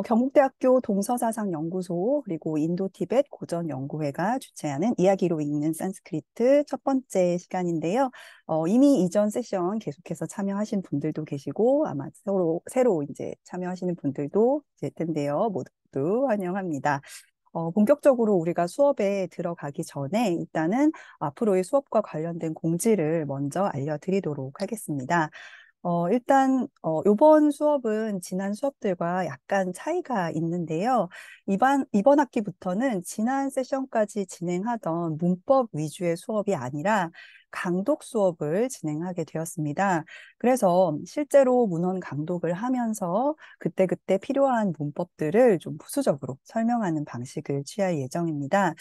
경북대학교 동서사상연구소 그리고 인도티벳 고전연구회가 주최하는 이야기로 읽는 산스크리트 첫 번째 시간인데요. 이미 이전 세션 계속해서 참여하신 분들도 계시고 아마 새로 이제 참여하시는 분들도 있을 텐데요. 모두 환영합니다. 본격적으로 우리가 수업에 들어가기 전에 일단은 앞으로의 수업과 관련된 공지를 먼저 알려드리도록 하겠습니다. 이번 수업은 지난 수업들과 약간 차이가 있는데요. 이번 학기부터는 지난 세션까지 진행하던 문법 위주의 수업이 아니라 강독 수업을 진행하게 되었습니다. 그래서 실제로 문헌 강독을 하면서 그때그때 필요한 문법들을 좀 부수적으로 설명하는 방식을 취할 예정입니다.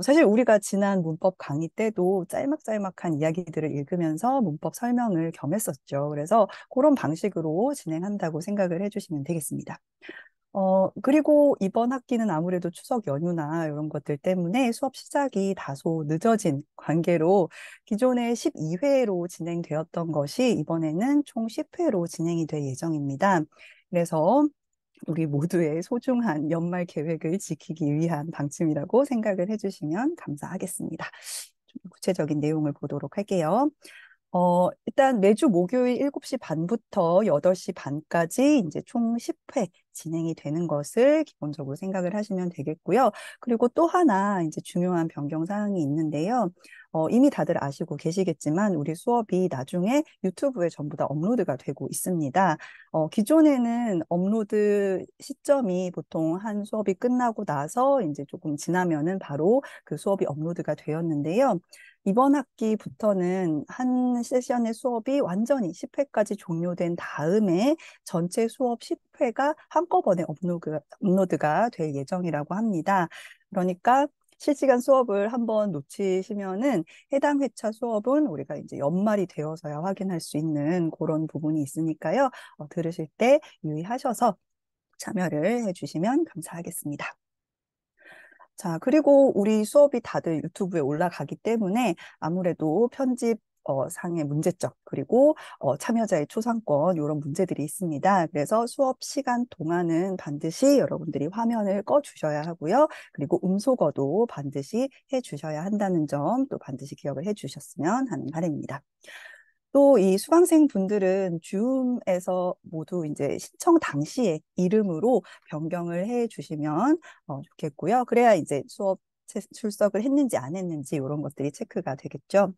사실 우리가 지난 문법 강의 때도 짤막짤막한 이야기들을 읽으면서 문법 설명을 겸했었죠. 그래서 그런 방식으로 진행한다고 생각을 해주시면 되겠습니다. 그리고 이번 학기는 아무래도 추석 연휴나 이런 것들 때문에 수업 시작이 다소 늦어진 관계로 기존에 12회로 진행되었던 것이 이번에는 총 10회로 진행이 될 예정입니다. 그래서 우리 모두의 소중한 연말 계획을 지키기 위한 방침이라고 생각을 해주시면 감사하겠습니다. 좀 구체적인 내용을 보도록 할게요. 일단 매주 목요일 7시 반부터 8시 반까지 이제 총 10회 진행이 되는 것을 기본적으로 생각을 하시면 되겠고요. 그리고 또 하나 이제 중요한 변경 사항이 있는데요. 이미 다들 아시고 계시겠지만 우리 수업이 나중에 유튜브에 전부 다 업로드가 되고 있습니다. 기존에는 업로드 시점이 보통 한 수업이 끝나고 나서 이제 조금 지나면은 바로 그 수업이 업로드가 되었는데요. 이번 학기부터는 한 세션의 수업이 완전히 10회까지 종료된 다음에 전체 수업 10회가 한꺼번에 업로드가 될 예정이라고 합니다. 그러니까 실시간 수업을 한번 놓치시면은 해당 회차 수업은 우리가 이제 연말이 되어서야 확인할 수 있는 그런 부분이 있으니까요. 들으실 때 유의하셔서 참여를 해주시면 감사하겠습니다. 자, 그리고 우리 수업이 다들 유튜브에 올라가기 때문에 아무래도 편집 상의 문제점, 그리고 참여자의 초상권, 이런 문제들이 있습니다. 그래서 수업 시간 동안은 반드시 여러분들이 화면을 꺼 주셔야 하고요. 그리고 음소거도 반드시 해 주셔야 한다는 점 또 반드시 기억을 해 주셨으면 하는 바람입니다. 또 이 수강생 분들은 줌에서 모두 이제 신청 당시에 이름으로 변경을 해 주시면 좋겠고요. 그래야 이제 수업 출석을 했는지 안 했는지 이런 것들이 체크가 되겠죠.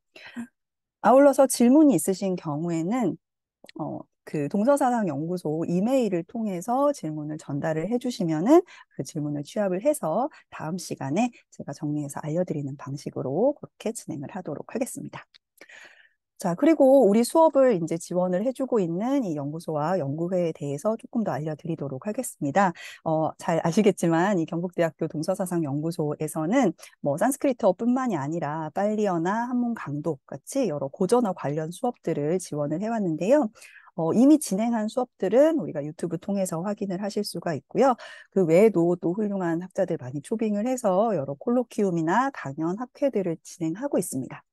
아울러서 질문이 있으신 경우에는 그 동서사상연구소 이메일을 통해서 질문을 전달을 해주시면은 그 질문을 취합을 해서 다음 시간에 제가 정리해서 알려드리는 방식으로 그렇게 진행을 하도록 하겠습니다. 자, 그리고 우리 수업을 이제 지원을 해주고 있는 이 연구소와 연구회에 대해서 조금 더 알려드리도록 하겠습니다. 잘 아시겠지만 이 경북대학교 동서사상연구소에서는 뭐 산스크리트어뿐만이 아니라 빨리어나 한문 강독 같이 여러 고전어 관련 수업들을 지원을 해왔는데요. 이미 진행한 수업들은 우리가 유튜브 통해서 확인을 하실 수가 있고요. 그 외에도 또 훌륭한 학자들 많이 초빙을 해서 여러 콜로키움이나 강연 학회들을 진행하고 있습니다.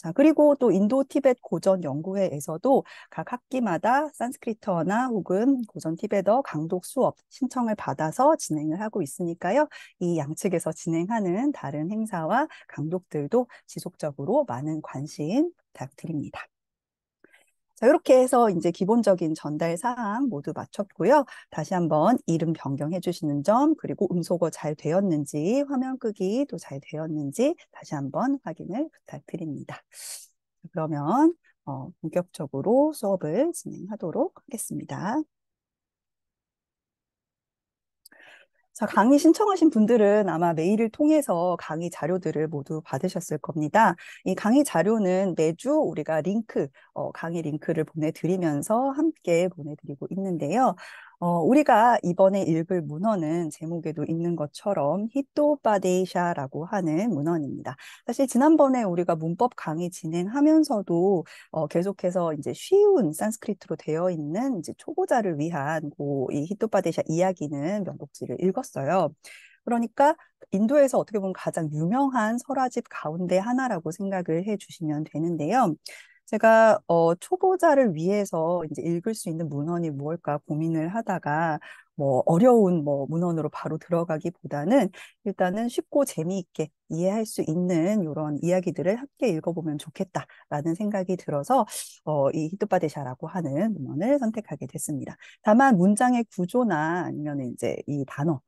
자, 그리고 또 인도 티벳 고전 연구회에서도 각 학기마다 산스크리트어나 혹은 고전 티베터 강독 수업 신청을 받아서 진행을 하고 있으니까요. 이 양측에서 진행하는 다른 행사와 강독들도 지속적으로 많은 관심 부탁드립니다. 자, 이렇게 해서 이제 기본적인 전달 사항 모두 마쳤고요. 다시 한번 이름 변경해 주시는 점, 그리고 음소거 잘 되었는지, 화면 끄기도 잘 되었는지 다시 한번 확인을 부탁드립니다. 그러면 본격적으로 수업을 진행하도록 하겠습니다. 자, 강의 신청하신 분들은 아마 메일을 통해서 강의 자료들을 모두 받으셨을 겁니다. 이 강의 자료는 매주 우리가 강의 링크를 보내드리면서 함께 보내드리고 있는데요. 우리가 이번에 읽을 문헌은 제목에도 있는 것처럼 히토바데이샤라고 하는 문헌입니다. 사실 지난번에 우리가 문법 강의 진행하면서도 계속해서 이제 쉬운 산스크리트로 되어 있는 이제 초보자를 위한 이 히토바데이샤 이야기는 몇 독지를 읽었어요. 그러니까 인도에서 어떻게 보면 가장 유명한 설화집 가운데 하나라고 생각을 해 주시면 되는데요. 제가 초보자를 위해서 이제 읽을 수 있는 문헌이 무엇일까 고민을 하다가 뭐 어려운 뭐 문헌으로 바로 들어가기보다는 일단은 쉽고 재미있게 이해할 수 있는 이런 이야기들을 함께 읽어보면 좋겠다라는 생각이 들어서 이 히토파데샤라고 하는 문헌을 선택하게 됐습니다. 다만 문장의 구조나 아니면 이제 이 단어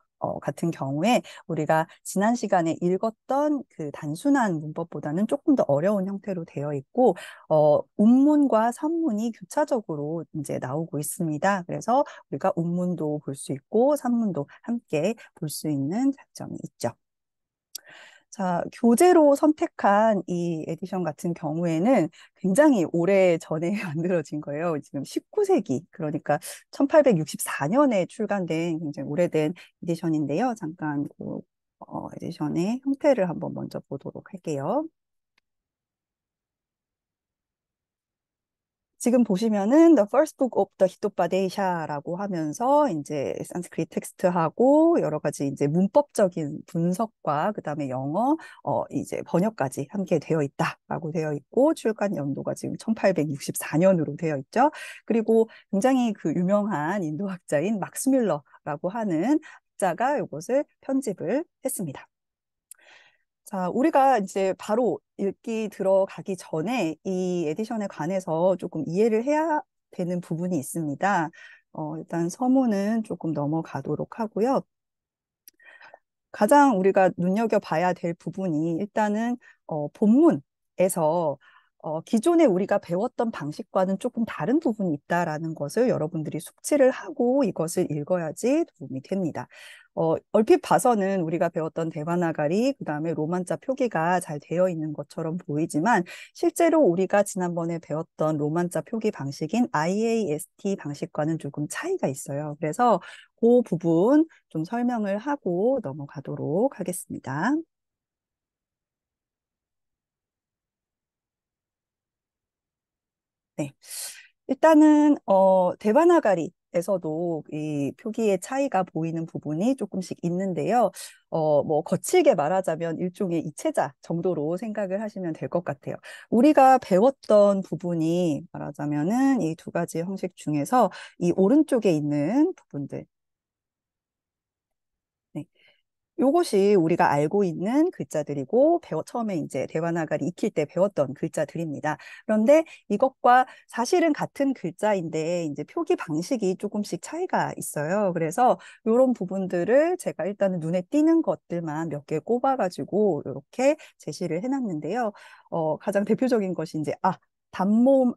같은 경우에 우리가 지난 시간에 읽었던 그 단순한 문법보다는 조금 더 어려운 형태로 되어 있고, 운문과 산문이 교차적으로 이제 나오고 있습니다. 그래서 우리가 운문도 볼 수 있고, 산문도 함께 볼 수 있는 장점이 있죠. 자, 교재로 선택한 이 에디션 같은 경우에는 굉장히 오래 전에 만들어진 거예요. 지금 19세기, 그러니까 1864년에 출간된 굉장히 오래된 에디션인데요. 잠깐 그 에디션의 형태를 한번 먼저 보도록 할게요. 지금 보시면은 The First Book of the Hitopadesha라고 하면서 이제 산스크리트 텍스트하고 여러 가지 이제 문법적인 분석과 그다음에 영어 이제 번역까지 함께 되어 있다라고 되어 있고 출간 연도가 지금 1864년으로 되어 있죠. 그리고 굉장히 그 유명한 인도학자인 막스 뮬러라고 하는 학자가 이것을 편집을 했습니다. 자, 우리가 이제 바로 읽기 들어가기 전에 이 에디션에 관해서 조금 이해를 해야 되는 부분이 있습니다. 일단 서문은 조금 넘어가도록 하고요. 가장 우리가 눈여겨봐야 될 부분이 일단은 본문에서 기존에 우리가 배웠던 방식과는 조금 다른 부분이 있다라는 것을 여러분들이 숙지를 하고 이것을 읽어야지 도움이 됩니다. 얼핏 봐서는 우리가 배웠던 데바나가리, 그다음에 로만자 표기가 잘 되어 있는 것처럼 보이지만 실제로 우리가 지난번에 배웠던 로만자 표기 방식인 IAST 방식과는 조금 차이가 있어요. 그래서 그 부분 좀 설명을 하고 넘어가도록 하겠습니다. 네. 일단은 데바나가리에서도 이 표기의 차이가 보이는 부분이 조금씩 있는데요. 뭐 거칠게 말하자면 일종의 이체자 정도로 생각을 하시면 될 것 같아요. 우리가 배웠던 부분이 말하자면은 이 두 가지 형식 중에서 이 오른쪽에 있는 부분들. 네. 요것이 우리가 알고 있는 글자들이고 처음에 이제 대화나가리 익힐 때 배웠던 글자들입니다. 그런데 이것과 사실은 같은 글자인데 이제 표기 방식이 조금씩 차이가 있어요. 그래서 이런 부분들을 제가 일단은 눈에 띄는 것들만 몇 개 꼽아가지고 이렇게 제시를 해놨는데요. 가장 대표적인 것이 이제 단모음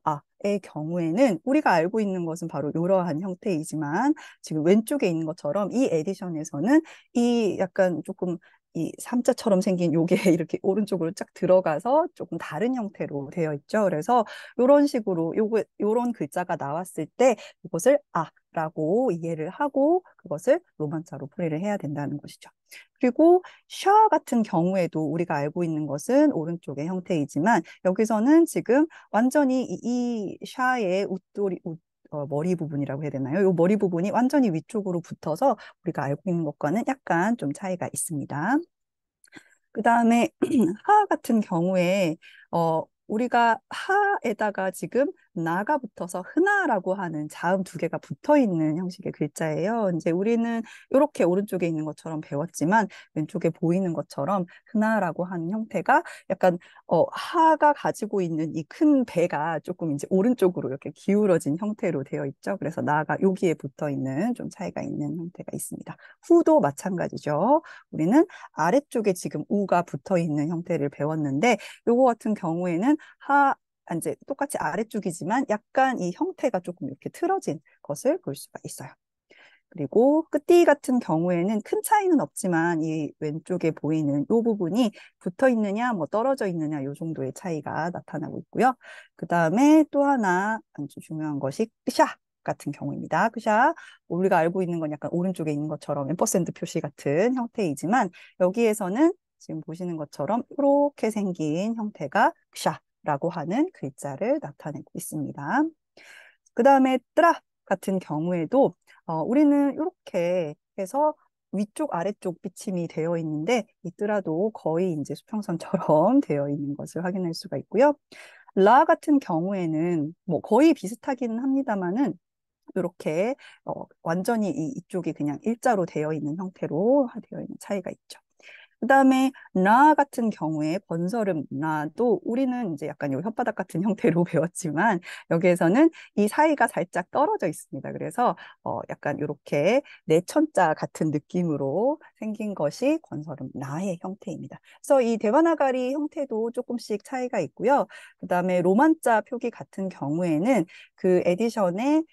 의 경우에는 우리가 알고 있는 것은 바로 이러한 형태이지만 지금 왼쪽에 있는 것처럼 이 에디션에서는 이 약간 조금 이 삼자처럼 생긴 요게 이렇게 오른쪽으로 쫙 들어가서 조금 다른 형태로 되어 있죠. 그래서 이런 식으로 요런 글자가 나왔을 때 이것을 라고 이해를 하고 그것을 로만자로 풀이를 해야 된다는 것이죠. 그리고 샤 같은 경우에도 우리가 알고 있는 것은 오른쪽의 형태이지만 여기서는 지금 완전히 이 샤의 머리 부분이라고 해야 되나요? 이 머리 부분이 완전히 위쪽으로 붙어서 우리가 알고 있는 것과는 약간 좀 차이가 있습니다. 그 다음에 하 같은 경우에 우리가 하에다가 지금 나가 붙어서 흔하라고 하는 자음 두 개가 붙어 있는 형식의 글자예요. 이제 우리는 이렇게 오른쪽에 있는 것처럼 배웠지만 왼쪽에 보이는 것처럼 흔하라고 하는 형태가 약간 하가 가지고 있는 이 큰 배가 조금 이제 오른쪽으로 이렇게 기울어진 형태로 되어 있죠. 그래서 나가 여기에 붙어 있는 좀 차이가 있는 형태가 있습니다. 후도 마찬가지죠. 우리는 아래쪽에 지금 우가 붙어 있는 형태를 배웠는데 요거 같은 경우에는 이제 똑같이 아래쪽이지만 약간 이 형태가 조금 이렇게 틀어진 것을 볼 수가 있어요. 그리고 끝뒤 같은 경우에는 큰 차이는 없지만 이 왼쪽에 보이는 이 부분이 붙어 있느냐, 뭐 떨어져 있느냐, 이 정도의 차이가 나타나고 있고요. 그 다음에 또 하나 아주 중요한 것이 끄샤 같은 경우입니다. 끄샤, 우리가 알고 있는 건 약간 오른쪽에 있는 것처럼 앰퍼센드 표시 같은 형태이지만 여기에서는 지금 보시는 것처럼 이렇게 생긴 형태가 끄샤라고 하는 글자를 나타내고 있습니다. 그 다음에 뜨라 같은 경우에도 우리는 이렇게 해서 위쪽 아래쪽 비침이 되어 있는데 이 뜨라도 거의 이제 수평선처럼 되어 있는 것을 확인할 수가 있고요. 라 같은 경우에는 뭐 거의 비슷하기는 합니다만은 이렇게 완전히 이쪽이 그냥 일자로 되어 있는 형태로 되어 있는 차이가 있죠. 그다음에 나 같은 경우에 번설음 나도 우리는 이제 약간 요 혓바닥 같은 형태로 배웠지만 여기에서는 이 사이가 살짝 떨어져 있습니다. 그래서 약간 이렇게 내천자 같은 느낌으로 생긴 것이 건설음 나의 형태입니다. 그래서 이 데바나가리 형태도 조금씩 차이가 있고요. 그다음에 로만자 표기 같은 경우에는 그 에디션의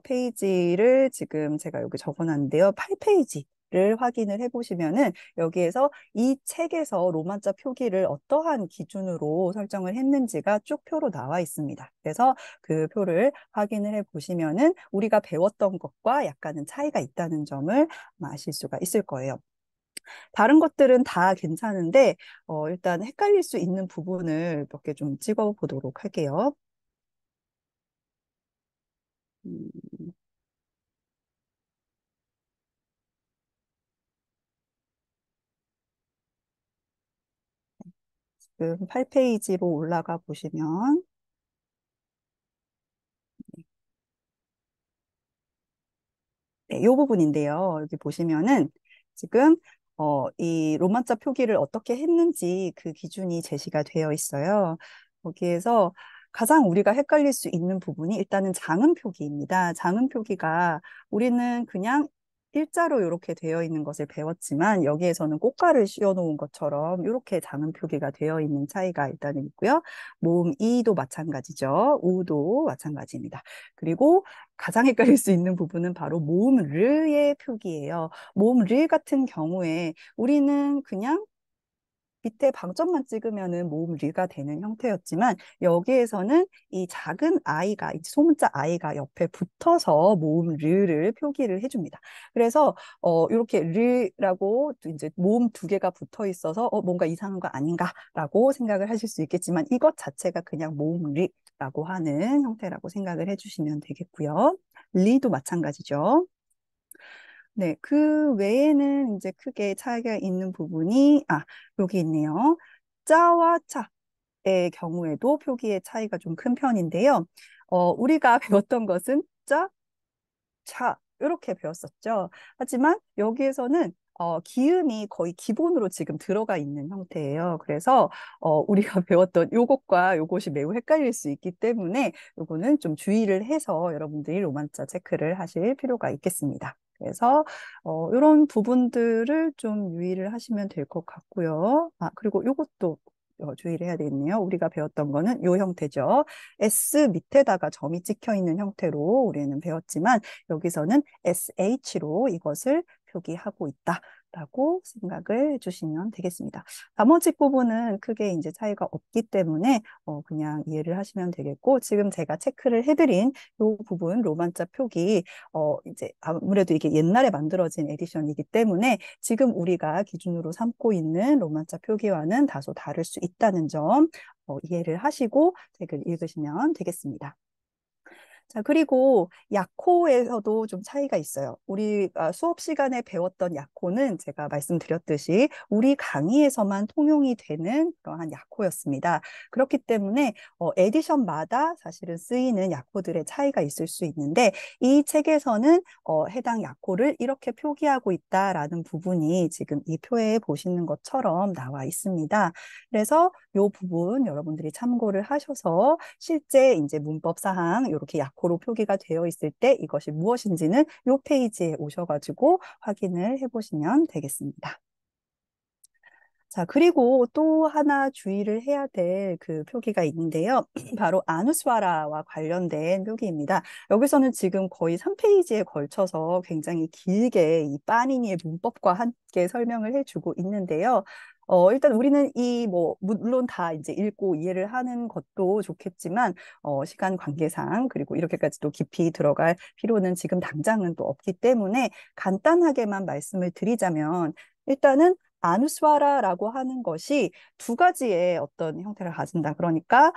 페이지를 지금 제가 여기 적어놨는데요. 8페이지. 를 확인을 해보시면은 여기에서 이 책에서 로만자 표기를 어떠한 기준으로 설정을 했는지가 쭉 표로 나와 있습니다. 그래서 그 표를 확인을 해보시면은 우리가 배웠던 것과 약간은 차이가 있다는 점을 아실 수가 있을 거예요. 다른 것들은 다 괜찮은데 일단 헷갈릴 수 있는 부분을 몇 개 좀 찍어 보도록 할게요. 음, 지금 8페이지로 올라가 보시면 네, 이 부분인데요. 여기 보시면은 지금 이 로마자 표기를 어떻게 했는지 그 기준이 제시가 되어 있어요. 거기에서 가장 우리가 het갈릴 수 있는 부분이 일단은 장음 표기입니다. 장음 표기가 우리는 그냥 일자로 이렇게 되어 있는 것을 배웠지만 여기에서는 꽃가를 씌워 놓은 것처럼 이렇게 장음 표기가 되어 있는 차이가 일단은 있고요. 모음 이도 마찬가지죠. 우도 마찬가지입니다. 그리고 가장 헷갈릴 수 있는 부분은 바로 모음 르의 표기예요. 모음 르 같은 경우에 우리는 그냥 밑에 방점만 찍으면은 모음 류가 되는 형태였지만 여기에서는 이 작은 아이가 이 소문자 아이가 옆에 붙어서 모음 류를 표기를 해줍니다. 그래서 이렇게 류라고 이제 모음 두 개가 붙어 있어서 뭔가 이상한 거 아닌가라고 생각을 하실 수 있겠지만 이것 자체가 그냥 모음 류라고 하는 형태라고 생각을 해주시면 되겠고요. 리도 마찬가지죠. 네, 그 외에는 이제 크게 차이가 있는 부분이, 여기 있네요. 짜와 차의 경우에도 표기의 차이가 좀 큰 편인데요. 우리가 배웠던 것은 짜, 차, 이렇게 배웠었죠. 하지만 여기에서는 기음이 거의 기본으로 지금 들어가 있는 형태예요. 그래서 우리가 배웠던 요것과 요것이 매우 헷갈릴 수 있기 때문에 요거는 좀 주의를 해서 여러분들이 로만자 체크를 하실 필요가 있겠습니다. 그래서 이런 부분들을 좀 유의를 하시면 될 것 같고요. 그리고 요것도 주의를 해야 되겠네요. 우리가 배웠던 거는 요 형태죠. S 밑에다가 점이 찍혀 있는 형태로 우리는 배웠지만 여기서는 SH로 이것을 표기하고 있다라고 생각을 해주시면 되겠습니다. 나머지 부분은 크게 이제 차이가 없기 때문에 그냥 이해를 하시면 되겠고 지금 제가 체크를 해드린 이 부분 로만자 표기 이제 아무래도 이게 옛날에 만들어진 에디션이기 때문에 지금 우리가 기준으로 삼고 있는 로만자 표기와는 다소 다를 수 있다는 점 이해를 하시고 책을 읽으시면 되겠습니다. 자, 그리고 약호에서도 좀 차이가 있어요. 우리가 수업 시간에 배웠던 약호는 제가 말씀드렸듯이 우리 강의에서만 통용이 되는 그러한 약호였습니다. 그렇기 때문에 에디션마다 사실은 쓰이는 약호들의 차이가 있을 수 있는데 이 책에서는 해당 약호를 이렇게 표기하고 있다라는 부분이 지금 이 표에 보시는 것처럼 나와 있습니다. 그래서 이 부분 여러분들이 참고를 하셔서 실제 이제 문법 사항 이렇게 약호로 표기가 되어 있을 때 이것이 무엇인지는 이 페이지에 오셔가지고 확인을 해보시면 되겠습니다. 자, 그리고 또 하나 주의를 해야 될 그 표기가 있는데요. 바로 아누스와라와 관련된 표기입니다. 여기서는 지금 거의 3페이지에 걸쳐서 굉장히 길게 이 빠니니의 문법과 함께 설명을 해주고 있는데요. 일단 우리는 물론 다 이제 읽고 이해를 하는 것도 좋겠지만, 시간 관계상, 그리고 이렇게까지 또 깊이 들어갈 필요는 지금 당장은 또 없기 때문에 간단하게만 말씀을 드리자면, 일단은 아누스와라라고 하는 것이 두 가지의 어떤 형태를 가진다. 그러니까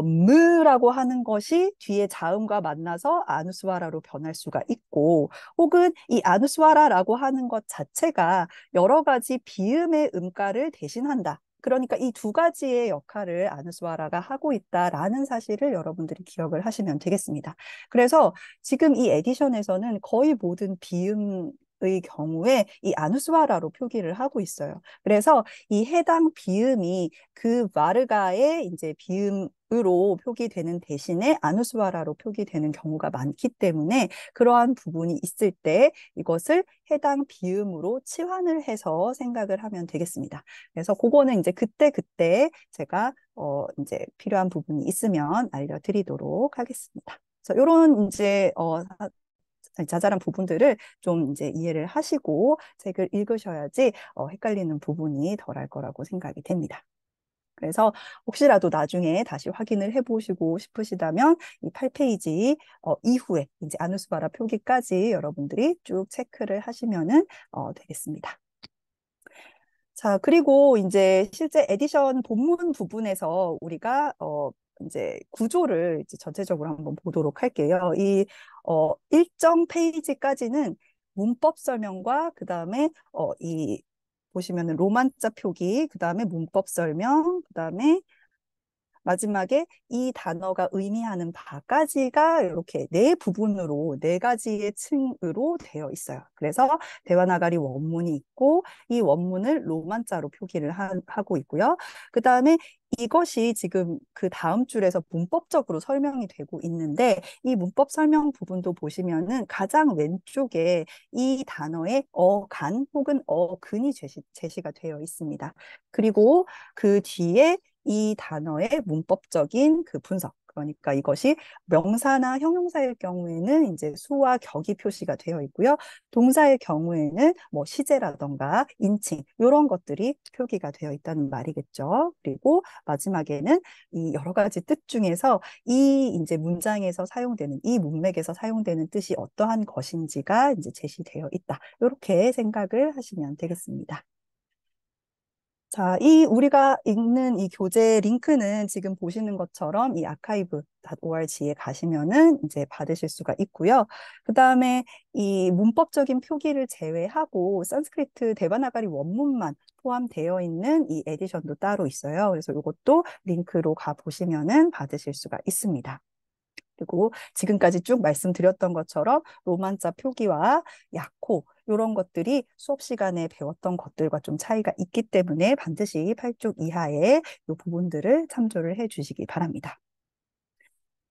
무라고 하는 것이 뒤에 자음과 만나서 아누스와라로 변할 수가 있고 혹은 이 아누스와라라고 하는 것 자체가 여러 가지 비음의 음가를 대신한다. 그러니까 이 두 가지의 역할을 아누스와라가 하고 있다라는 사실을 여러분들이 기억을 하시면 되겠습니다. 그래서 지금 이 에디션에서는 거의 모든 비음의 경우에 이 아누스와라로 표기를 하고 있어요. 그래서 이 해당 비음이 그 마르가의 이제 비음으로 표기되는 대신에 아누스와라로 표기되는 경우가 많기 때문에 그러한 부분이 있을 때 이것을 해당 비음으로 치환을 해서 생각을 하면 되겠습니다. 그래서 그거는 이제 그때그때 제가 이제 필요한 부분이 있으면 알려드리도록 하겠습니다. 그래서 이런 이제 자잘한 부분들을 좀 이제 이해를 하시고 책을 읽으셔야지 헷갈리는 부분이 덜할 거라고 생각이 됩니다. 그래서 혹시라도 나중에 다시 확인을 해보시고 싶으시다면 이 8페이지 이후에 이제 아누스바라 표기까지 여러분들이 쭉 체크를 하시면은 되겠습니다. 자, 그리고 이제 실제 에디션 본문 부분에서 우리가 이제 구조를 이제 전체적으로 한번 보도록 할게요. 이 일정 페이지까지는 문법 설명과 그다음에 이 보시면은 로만자 표기, 그다음에 문법 설명, 그다음에 마지막에 이 단어가 의미하는 바까지가 이렇게 네 부분으로 네 가지의 층으로 되어 있어요. 그래서 대화나가리 원문이 있고 이 원문을 로만자로 표기를 하고 있고요. 그 다음에 이것이 지금 그 다음 줄에서 문법적으로 설명이 되고 있는데 이 문법 설명 부분도 보시면은 가장 왼쪽에 이 단어의 어간 혹은 어근이 제시가 되어 있습니다. 그리고 그 뒤에 이 단어의 문법적인 그 분석. 그러니까 이것이 명사나 형용사일 경우에는 이제 수와 격이 표시가 되어 있고요. 동사의 경우에는 뭐 시제라던가 인칭 이런 것들이 표기가 되어 있다는 말이겠죠. 그리고 마지막에는 이 여러 가지 뜻 중에서 이 이제 문장에서 사용되는 이 문맥에서 사용되는 뜻이 어떠한 것인지가 이제 제시되어 있다. 이렇게 생각을 하시면 되겠습니다. 자, 이 우리가 읽는 이 교재 링크는 지금 보시는 것처럼 이 archive.org에 가시면은 이제 받으실 수가 있고요. 그 다음에 이 문법적인 표기를 제외하고 산스크리트 데바나가리 원문만 포함되어 있는 이 에디션도 따로 있어요. 그래서 이것도 링크로 가 보시면은 받으실 수가 있습니다. 그리고 지금까지 쭉 말씀드렸던 것처럼 로만자 표기와 약호 이런 것들이 수업 시간에 배웠던 것들과 좀 차이가 있기 때문에 반드시 8쪽 이하의 이 부분들을 참조를 해 주시기 바랍니다.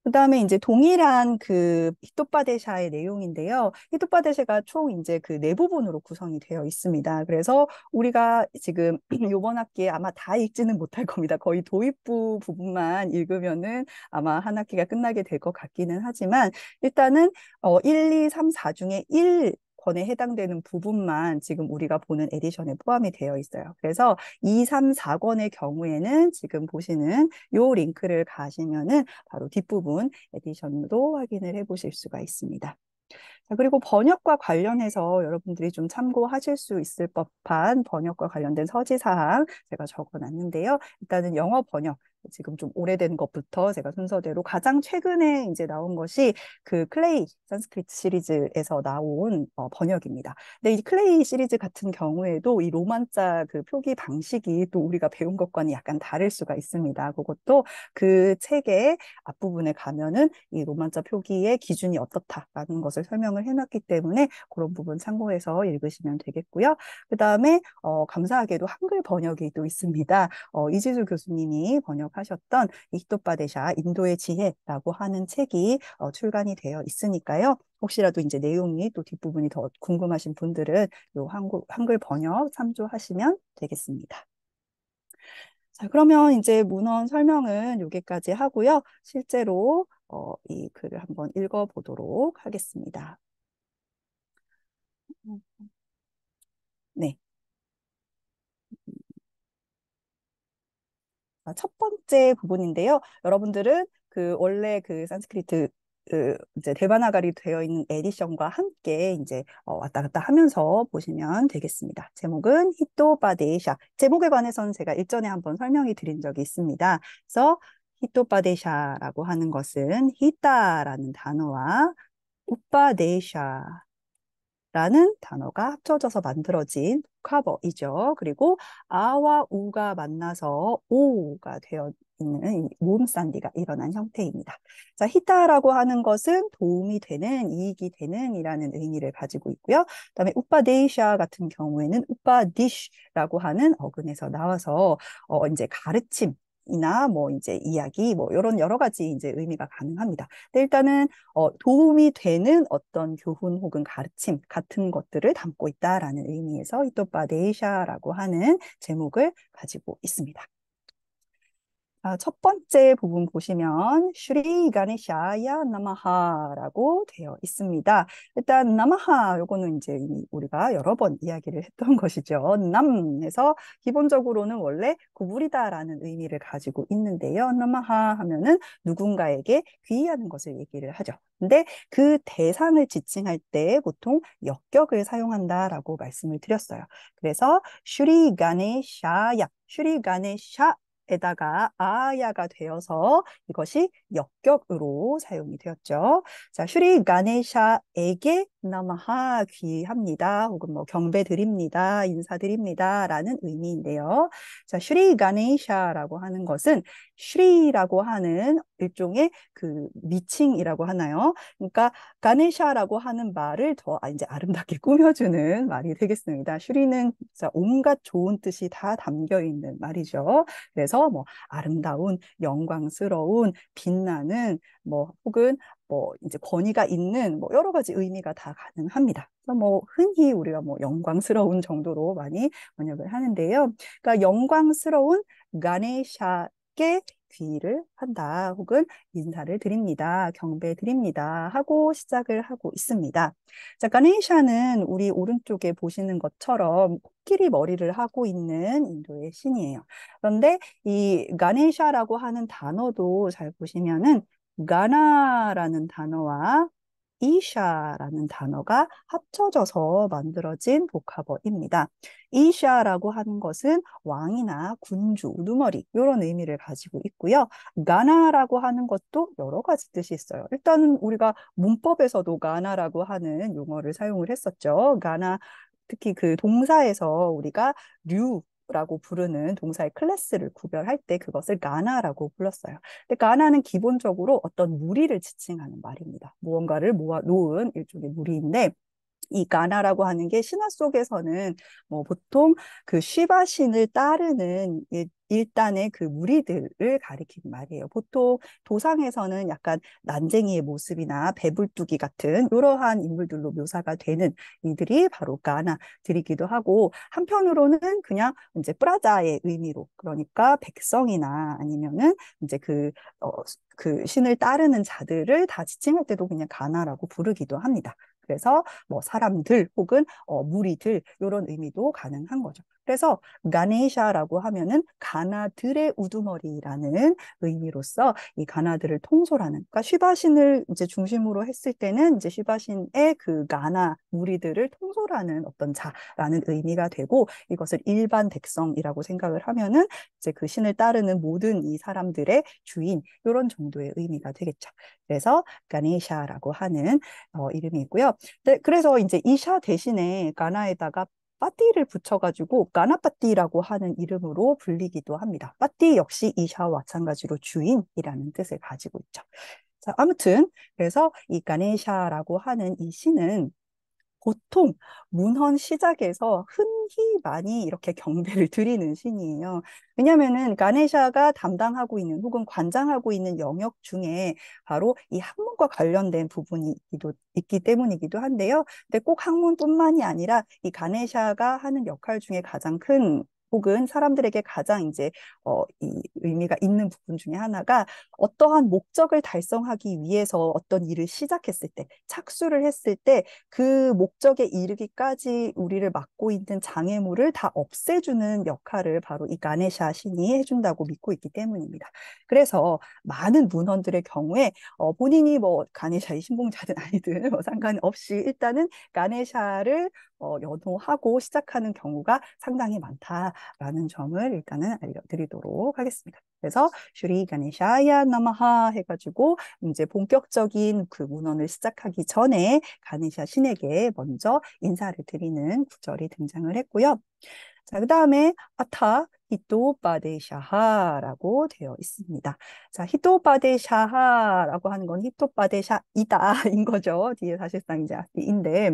그다음에 이제 동일한 그 히토파데샤의 내용인데요. 히토파데샤가 총 이제 그 네 부분으로 구성이 되어 있습니다. 그래서 우리가 지금 이번 학기에 아마 다 읽지는 못할 겁니다. 거의 도입부 부분만 읽으면은 아마 한 학기가 끝나게 될 것 같기는 하지만 일단은 1, 2, 3, 4 중에 1권에 해당되는 부분만 지금 우리가 보는 에디션에 포함이 되어 있어요. 그래서 2, 3, 4권의 경우에는 지금 보시는 요 링크를 가시면은 바로 뒷부분 에디션도 확인을 해 보실 수가 있습니다. 자, 그리고 번역과 관련해서 여러분들이 좀 참고하실 수 있을 법한 번역과 관련된 서지사항 제가 적어놨는데요. 일단은 영어 번역, 지금 좀 오래된 것부터 제가 순서대로 가장 최근에 이제 나온 것이 그 클레이 산스크리트 시리즈에서 나온 번역입니다. 근데 이 클레이 시리즈 같은 경우에도 이 로만자 그 표기 방식이 또 우리가 배운 것과는 약간 다를 수가 있습니다. 그것도 그 책의 앞부분에 가면은 이 로만자 표기의 기준이 어떻다라는 것을 설명을 해놨기 때문에 그런 부분 참고해서 읽으시면 되겠고요. 그 다음에 감사하게도 한글 번역이 또 있습니다. 이지수 교수님이 번역하셨던 이히토파데샤 인도의 지혜라고 하는 책이 출간이 되어 있으니까요. 혹시라도 이제 내용이 또 뒷부분이 더 궁금하신 분들은 요 한글 번역 참조하시면 되겠습니다. 자, 그러면 이제 문헌 설명은 여기까지 하고요. 실제로 이 글을 한번 읽어보도록 하겠습니다. 네. 첫 번째 부분인데요. 여러분들은 그 원래 그 산스크리트 그 이제 데바나가리 되어 있는 에디션과 함께 이제 왔다 갔다 하면서 보시면 되겠습니다. 제목은 히토바데샤. 제목에 관해서는 제가 일전에 한번 설명이 드린 적이 있습니다. 그래서 히토바데샤라고 하는 것은 히타라는 단어와 우빠데샤 라는 단어가 합쳐져서 만들어진 복합어이죠. 그리고 아와 우가 만나서 오가 되어 있는 모음 사운드가 일어난 형태입니다. 자, 히타라고 하는 것은 도움이 되는, 이익이 되는 이라는 의미를 가지고 있고요. 그다음에 우빠데이샤 같은 경우에는 우빠디쉬라고 하는 어근에서 나와서 이제 가르침 이나 뭐 이제 이야기 뭐 이런 여러 가지 이제 의미가 가능합니다. 근데 일단은 도움이 되는 어떤 교훈 혹은 가르침 같은 것들을 담고 있다라는 의미에서 히토파데이샤라고 하는 제목을 가지고 있습니다. 첫 번째 부분 보시면 슈리 가네샤야 나마하라고 되어 있습니다. 일단 나마하 요거는 이제 이미 우리가 여러 번 이야기를 했던 것이죠. 남에서 기본적으로는 원래 구부리다라는 의미를 가지고 있는데요. 나마하 하면은 누군가에게 귀의하는 것을 얘기를 하죠. 근데 그 대상을 지칭할 때 보통 역격을 사용한다라고 말씀을 드렸어요. 그래서 슈리 가네샤야, 슈리 가네샤 에다가 아야가 되어서 이것이 역격으로 사용이 되었죠. 자, 슈리 가네샤에게 나마하 귀합니다. 혹은 뭐 경배 드립니다. 인사드립니다. 라는 의미인데요. 자, 슈리 가네샤라고 하는 것은 슈리라고 하는 일종의 그 미칭이라고 하나요? 그러니까 가네샤라고 하는 말을 더 이제 아름답게 꾸며주는 말이 되겠습니다. 슈리는 진짜 온갖 좋은 뜻이 다 담겨 있는 말이죠. 그래서 뭐 아름다운, 영광스러운, 빛나는 뭐 혹은 뭐 이제 권위가 있는 뭐 여러 가지 의미가 다 가능합니다. 그래서 뭐 흔히 우리가 뭐 영광스러운 정도로 많이 번역을 하는데요. 그러니까 영광스러운 가네샤께 귀의를 한다 혹은 인사를 드립니다. 경배 드립니다 하고 시작을 하고 있습니다. 자, 가네샤는 우리 오른쪽에 보시는 것처럼 코끼리 머리를 하고 있는 인도의 신이에요. 그런데 이 가네샤라고 하는 단어도 잘 보시면은 가나라는 단어와 이샤라는 단어가 합쳐져서 만들어진 복합어입니다. 이샤라고 하는 것은 왕이나 군주, 우두머리 이런 의미를 가지고 있고요. 가나라고 하는 것도 여러 가지 뜻이 있어요. 일단은 우리가 문법에서도 가나라고 하는 용어를 사용을 했었죠. 가나 특히 그 동사에서 우리가 류라고 부르는 동사의 클래스를 구별할 때 그것을 가나라고 불렀어요. 근데 가나는 기본적으로 어떤 무리를 지칭하는 말입니다. 무언가를 모아 놓은 일종의 무리인데 이 가나라고 하는 게 신화 속에서는 뭐 보통 그 시바 신을 따르는 일단의 그 무리들을 가리키는 말이에요. 보통 도상에서는 약간 난쟁이의 모습이나 배불뚝이 같은 이러한 인물들로 묘사가 되는 이들이 바로 가나들이기도 하고 한편으로는 그냥 이제 프라자의 의미로 그러니까 백성이나 아니면은 이제 그 신을 따르는 자들을 다 지칭할 때도 그냥 가나라고 부르기도 합니다. 그래서 뭐 사람들 혹은 무리들 이런 의미도 가능한 거죠. 그래서 가네샤라고 하면은 가나들의 우두머리라는 의미로서 이 가나들을 통솔하는 그러니까 시바신을 이제 중심으로 했을 때는 이제 시바신의 그 가나 무리들을 통솔하는 어떤 자라는 의미가 되고 이것을 일반 백성이라고 생각을 하면은 이제 그 신을 따르는 모든 이 사람들의 주인 이런 정도의 의미가 되겠죠. 그래서 가네샤라고 하는 이름이 있고요. 네, 그래서 이제 이샤 대신에 가나에다가 빠띠를 붙여가지고 가나빠띠라고 하는 이름으로 불리기도 합니다. 빠띠 역시 이샤와 마찬가지로 주인이라는 뜻을 가지고 있죠. 자, 아무튼 그래서 이 가네샤라고 하는 이 신은 보통 문헌 시작에서 흔히 많이 이렇게 경배를 드리는 신이에요. 왜냐하면은 가네샤가 담당하고 있는 혹은 관장하고 있는 영역 중에 바로 이 학문과 관련된 부분이 있기 때문이기도 한데요. 근데 꼭 학문뿐만이 아니라 이 가네샤가 하는 역할 중에 가장 큰 혹은 사람들에게 가장 이제 이 의미가 있는 부분 중에 하나가 어떠한 목적을 달성하기 위해서 어떤 일을 시작했을 때, 착수를 했을 때 그 목적에 이르기까지 우리를 막고 있는 장애물을 다 없애주는 역할을 바로 이 가네샤 신이 해준다고 믿고 있기 때문입니다. 그래서 많은 문헌들의 경우에 본인이 뭐 가네샤의 신봉자든 아니든 뭐 상관없이 일단은 가네샤를 연호하고 시작하는 경우가 상당히 많다라는 점을 일단은 알려드리도록 하겠습니다. 그래서 슈리 가네샤야 나마하 해가지고 이제 본격적인 그 문헌을 시작하기 전에 가네샤 신에게 먼저 인사를 드리는 구절이 등장을 했고요. 자, 그 다음에 아타 히토바데샤하라고 되어 있습니다. 자, 히토바데샤하라고 하는 건 히토바데샤이다인 거죠. 뒤에 사실상 이제 인데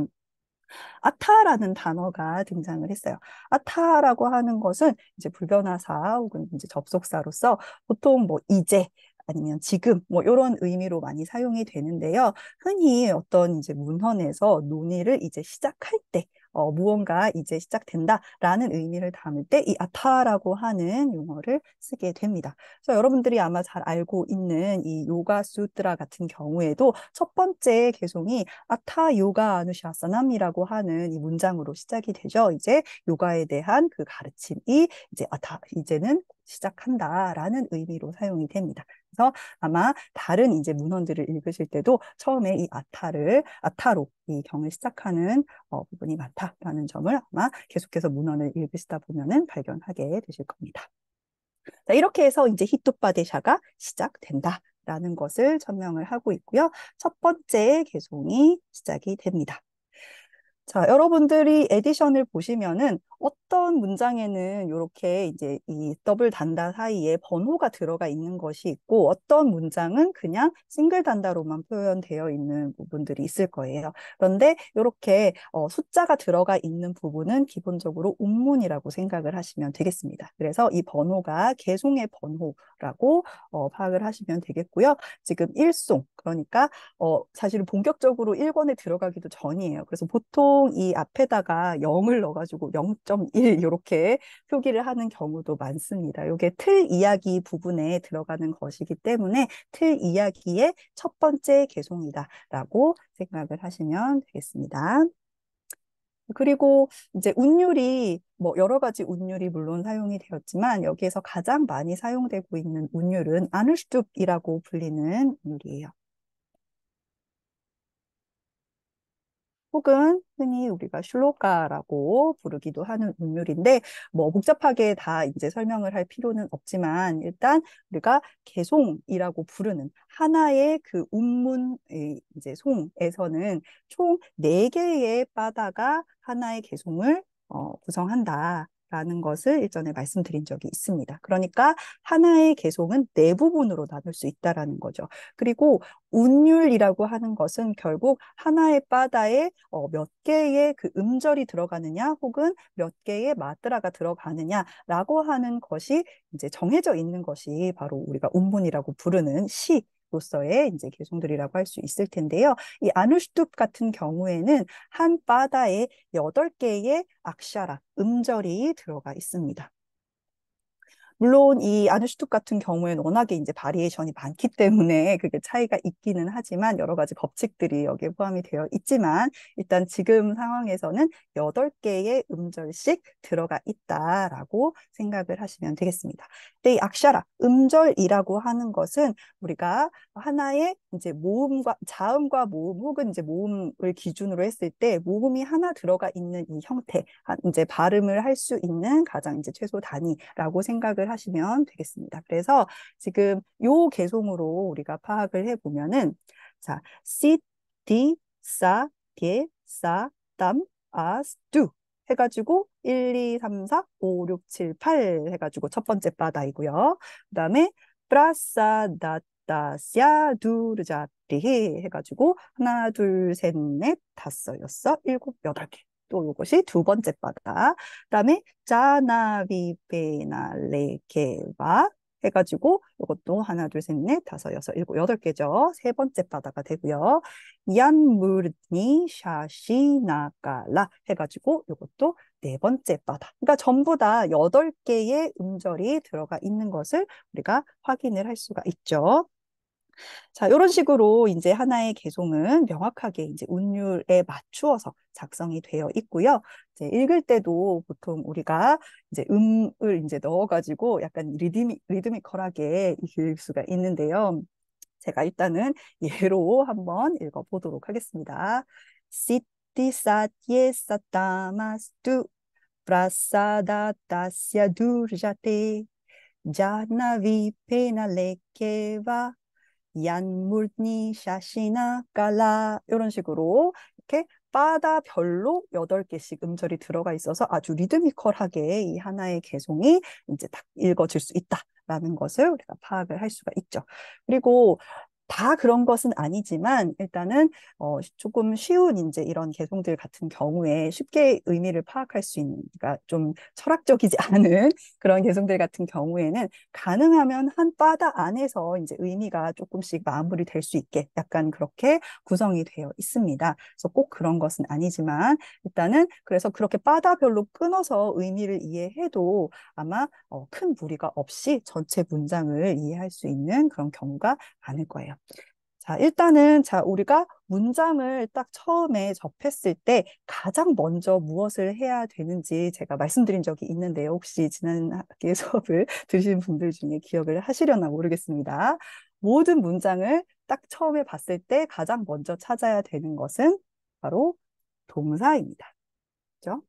아타라는 단어가 등장을 했어요. 아타라고 하는 것은 이제 불변화사 혹은 이제 접속사로서 보통 뭐 이제 아니면 지금 뭐 이런 의미로 많이 사용이 되는데요. 흔히 어떤 이제 문헌에서 논의를 이제 시작할 때 무언가 이제 시작된다라는 의미를 담을 때 이 아타라고 하는 용어를 쓰게 됩니다. 그래서 여러분들이 아마 잘 알고 있는 이 요가 수트라 같은 경우에도 첫 번째 개송이 아타 요가 아누샤사남이라고 하는 이 문장으로 시작이 되죠. 이제 요가에 대한 그 가르침이 이제 아타 이제는 시작한다라는 의미로 사용이 됩니다. 그래서 아마 다른 이제 문헌들을 읽으실 때도 처음에 이 아타로 이 경을 시작하는 부분이 많다라는 점을 아마 계속해서 문헌을 읽으시다 보면은 발견하게 되실 겁니다. 자, 이렇게 해서 이제 히토파데샤가 시작된다라는 것을 설명을 하고 있고요. 첫 번째 개송이 시작이 됩니다. 자, 여러분들이 에디션을 보시면은 어떤 문장에는 이렇게 이제 이 더블 단다 사이에 번호가 들어가 있는 것이 있고 어떤 문장은 그냥 싱글 단다로만 표현되어 있는 부분들이 있을 거예요. 그런데 이렇게 숫자가 들어가 있는 부분은 기본적으로 운문이라고 생각을 하시면 되겠습니다. 그래서 이 번호가 개송의 번호라고 파악을 하시면 되겠고요. 지금 일송, 그러니까 사실은 본격적으로 1권에 들어가기도 전이에요. 그래서 보통 이 앞에다가 0을 넣어가지고 0.1 이렇게 표기를 하는 경우도 많습니다. 이게 틀 이야기 부분에 들어가는 것이기 때문에 틀 이야기의 첫 번째 개송이다라고 생각을 하시면 되겠습니다. 그리고 이제 운율이 뭐 여러 가지 운율이 물론 사용이 되었지만 여기에서 가장 많이 사용되고 있는 운율은 아누슈투프이라고 불리는 운율이에요. 혹은 흔히 우리가 슐로카라고 부르기도 하는 운율인데 뭐 복잡하게 다 이제 설명을 할 필요는 없지만 일단 우리가 개송이라고 부르는 하나의 그 운문의 이제 송에서는 총 4개의 바다가 하나의 개송을 구성한다. 라는 것을 일전에 말씀드린 적이 있습니다. 그러니까 하나의 개송은 4부분으로 나눌 수 있다라는 거죠. 그리고 운율이라고 하는 것은 결국 하나의 바다에 몇 개의 그 음절이 들어가느냐 혹은 몇 개의 마트라가 들어가느냐라고 하는 것이 이제 정해져 있는 것이 바로 우리가 운문이라고 부르는 시 로서의 이제 개송들이라고 할 수 있을 텐데요. 이 아누슈투프 같은 경우에는 한 바다에 8개의 악샤라, 음절이 들어가 있습니다. 물론 이 아누슈투 같은 경우에는 워낙에 이제 바리에이션이 많기 때문에 그게 차이가 있기는 하지만 여러 가지 법칙들이 여기에 포함이 되어 있지만 일단 지금 상황에서는 8개의 음절씩 들어가 있다라고 생각을 하시면 되겠습니다. 근데 이 악샤라, 음절이라고 하는 것은 우리가 하나의 이제 모음과 자음과 모음 혹은 이제 모음을 기준으로 했을 때 모음이 하나 들어가 있는 이 형태, 이제 발음을 할 수 있는 가장 이제 최소 단위라고 생각을 하시면 되겠습니다. 그래서 지금 요 개송으로 우리가 파악을 해보면은 자, sit, di, sa, die, sa, dam, as, do 해가지고 1, 2, 3, 4, 5, 6, 7, 8 해가지고 첫 번째 바다이고요. 그 다음에 프라사, 다시아, 두르자리히 해가지고 하나, 둘, 셋, 넷, 다섯, 여섯, 일곱, 여덟 개. 또 이것이 두 번째 바다. 그다음에 자나비베나레케와 해가지고 이것도 하나, 둘, 셋, 넷, 다섯, 여섯, 일곱, 여덟 개죠. 세 번째 바다가 되고요. 얀무르니 샤시나가라 해가지고 이것도 네 번째 바다. 그러니까 전부 다 8개의 음절이 들어가 있는 것을 우리가 확인을 할 수가 있죠. 자, 이런 식으로 이제 하나의 개송은 명확하게 이제 운율에 맞추어서 작성이 되어 있고요. 이제 읽을 때도 보통 우리가 이제 음을 이제 넣어가지고 약간 리드미컬하게 읽을 수가 있는데요. 제가 일단은 예로 한번 읽어보도록 하겠습니다. sit, Sati satye satamastu prasada tasya durjate jahnavi pena lekeva 얀물니 샤시나 깔라 이런 식으로 이렇게 바다별로 8개씩 음절이 들어가 있어서 아주 리드미컬하게 이 하나의 개송이 이제 딱 읽어질 수 있다라는 것을 우리가 파악을 할 수가 있죠. 그리고 다 그런 것은 아니지만 일단은 조금 쉬운 이제 이런 개송들 같은 경우에 쉽게 의미를 파악할 수 있는, 그러니까 좀 철학적이지 않은 그런 개송들 같은 경우에는 가능하면 한 바다 안에서 이제 의미가 조금씩 마무리될 수 있게 약간 그렇게 구성이 되어 있습니다. 그래서 꼭 그런 것은 아니지만 일단은 그래서 그렇게 바다별로 끊어서 의미를 이해해도 아마 큰 무리가 없이 전체 문장을 이해할 수 있는 그런 경우가 많을 거예요. 자, 일단은 자, 우리가 문장을 딱 처음에 접했을 때 가장 먼저 무엇을 해야 되는지 제가 말씀드린 적이 있는데요. 혹시 지난 학기 수업을 들으신 분들 중에 기억을 하시려나 모르겠습니다. 모든 문장을 딱 처음에 봤을 때 가장 먼저 찾아야 되는 것은 바로 동사입니다. 그죠?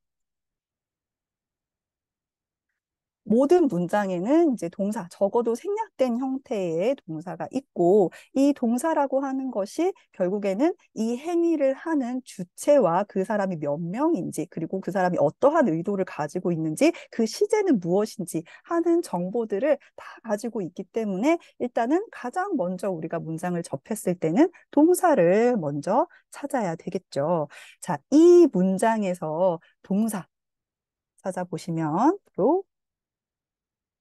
모든 문장에는 이제 동사, 적어도 생략된 형태의 동사가 있고, 이 동사라고 하는 것이 결국에는 이 행위를 하는 주체와 그 사람이 몇 명인지, 그리고 그 사람이 어떠한 의도를 가지고 있는지, 그 시제는 무엇인지 하는 정보들을 다 가지고 있기 때문에 일단은 가장 먼저 우리가 문장을 접했을 때는 동사를 먼저 찾아야 되겠죠. 자, 이 문장에서 동사 찾아보시면 바로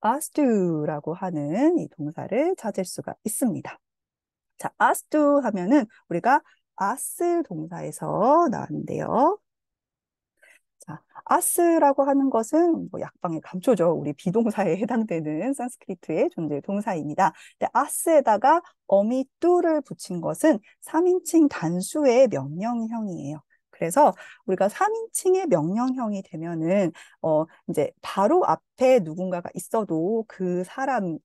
asked 라고 하는 이 동사를 찾을 수가 있습니다. 자, asked 하면은 우리가 ask 동사에서 나왔는데요. 자, ask라고 하는 것은 뭐 약방의 감초죠. 우리 비동사에 해당되는 산스크리트의 존재 동사입니다. 근데 ask에다가 어미 to를 붙인 것은 3인칭 단수의 명령형이에요. 그래서 우리가 3인칭의 명령형이 되면은 이제 바로 앞에 누군가가 있어도 그 사람이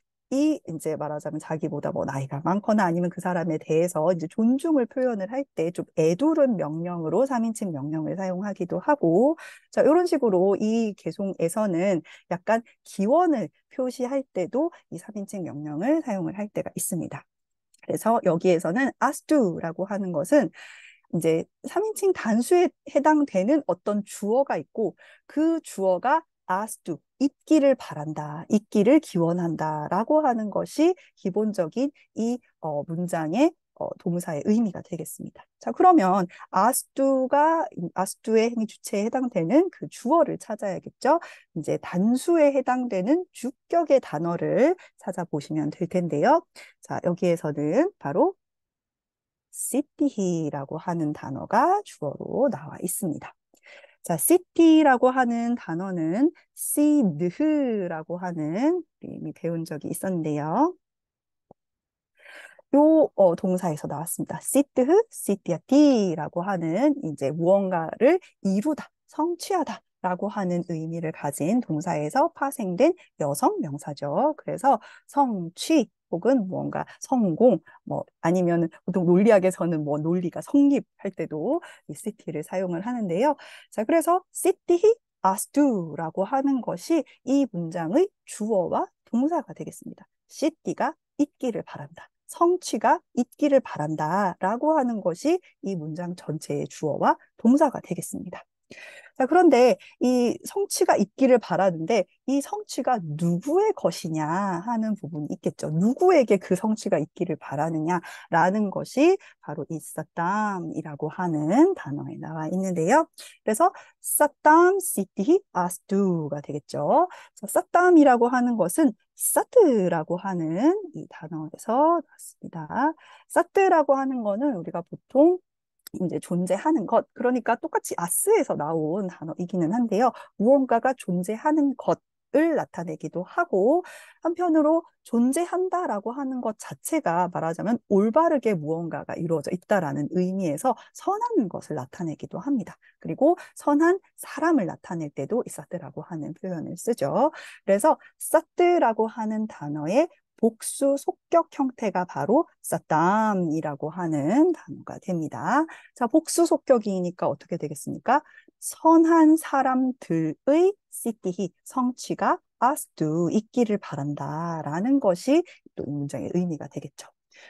이제 말하자면 자기보다 뭐 나이가 많거나 아니면 그 사람에 대해서 이제 존중을 표현을 할 때 좀 애두른 명령으로 3인칭 명령을 사용하기도 하고, 자, 이런 식으로 이 개송에서는 약간 기원을 표시할 때도 이 3인칭 명령을 사용을 할 때가 있습니다. 그래서 여기에서는 asked라고 하는 것은 이제 3인칭 단수에 해당되는 어떤 주어가 있고 그 주어가 asked, 있기를 바란다, 있기를 기원한다라고 하는 것이 기본적인 이 문장의 동사의 의미가 되겠습니다. 자, 그러면 asked의 행위 주체에 해당되는 그 주어를 찾아야겠죠. 이제 단수에 해당되는 주격의 단어를 찾아보시면 될 텐데요. 자, 여기에서는 바로 city라고 하는 단어가 주어로 나와 있습니다. 자, city라고 하는 단어는 시드라고 하는 이미 배운 적이 있었는데요. 요 동사에서 나왔습니다. 시드흐, 시티아티라고 하는 이제 무언가를 이루다, 성취하다. 라고 하는 의미를 가진 동사에서 파생된 여성 명사죠. 그래서 성취 혹은 무언가 성공, 뭐 아니면 보통 논리학에서는 뭐 논리가 성립할 때도 이 city를 사용을 하는데요. 자, 그래서 city as do라고 하는 것이 이 문장의 주어와 동사가 되겠습니다. city가 있기를 바란다. 성취가 있기를 바란다라고 하는 것이 이 문장 전체의 주어와 동사가 되겠습니다. 자, 그런데 이 성취가 있기를 바라는데 이 성취가 누구의 것이냐 하는 부분이 있겠죠. 누구에게 그 성취가 있기를 바라느냐라는 것이 바로 이 사담이라고 하는 단어에 나와 있는데요. 그래서 사담 시티 아스두가 되겠죠. 사담이라고 하는 것은 사트라고 하는 이 단어에서 나왔습니다. 사트라고 하는 거는 우리가 보통 이제 존재하는 것, 그러니까 똑같이 아스에서 나온 단어이기는 한데요. 무언가가 존재하는 것을 나타내기도 하고, 한편으로 존재한다라고 하는 것 자체가 말하자면 올바르게 무언가가 이루어져 있다라는 의미에서 선한 것을 나타내기도 합니다. 그리고 선한 사람을 나타낼 때도 이 사트라고 하는 표현을 쓰죠. 그래서 사트라고 하는 단어의 복수 속격 형태가 바로 사담이라고 하는 단어가 됩니다. 자, 복수 속격이니까 어떻게 되겠습니까? 선한 사람들의 시티히 성취가 아스두 있기를 바란다라는 것이 또 이 문장의 의미가 되겠죠.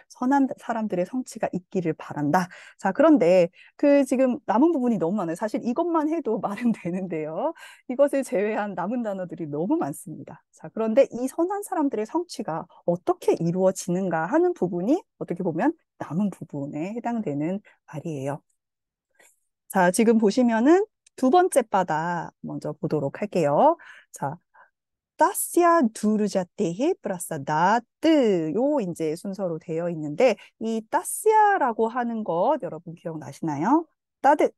선한 사람들의 성취가 있기를 바란다. 자, 그런데 그 지금 남은 부분이 너무 많아요. 사실 이것만 해도 말은 되는데요. 이것을 제외한 남은 단어들이 너무 많습니다. 자, 그런데 이 선한 사람들의 성취가 어떻게 이루어지는가 하는 부분이 어떻게 보면 남은 부분에 해당되는 말이에요. 자, 지금 보시면은 두 번째 바다 먼저 보도록 할게요. 자, 따시아 두르자테히 플러스 나뜨 요 이제 순서로 되어 있는데 이 따시아라고 하는 것 여러분 기억나시나요? 따드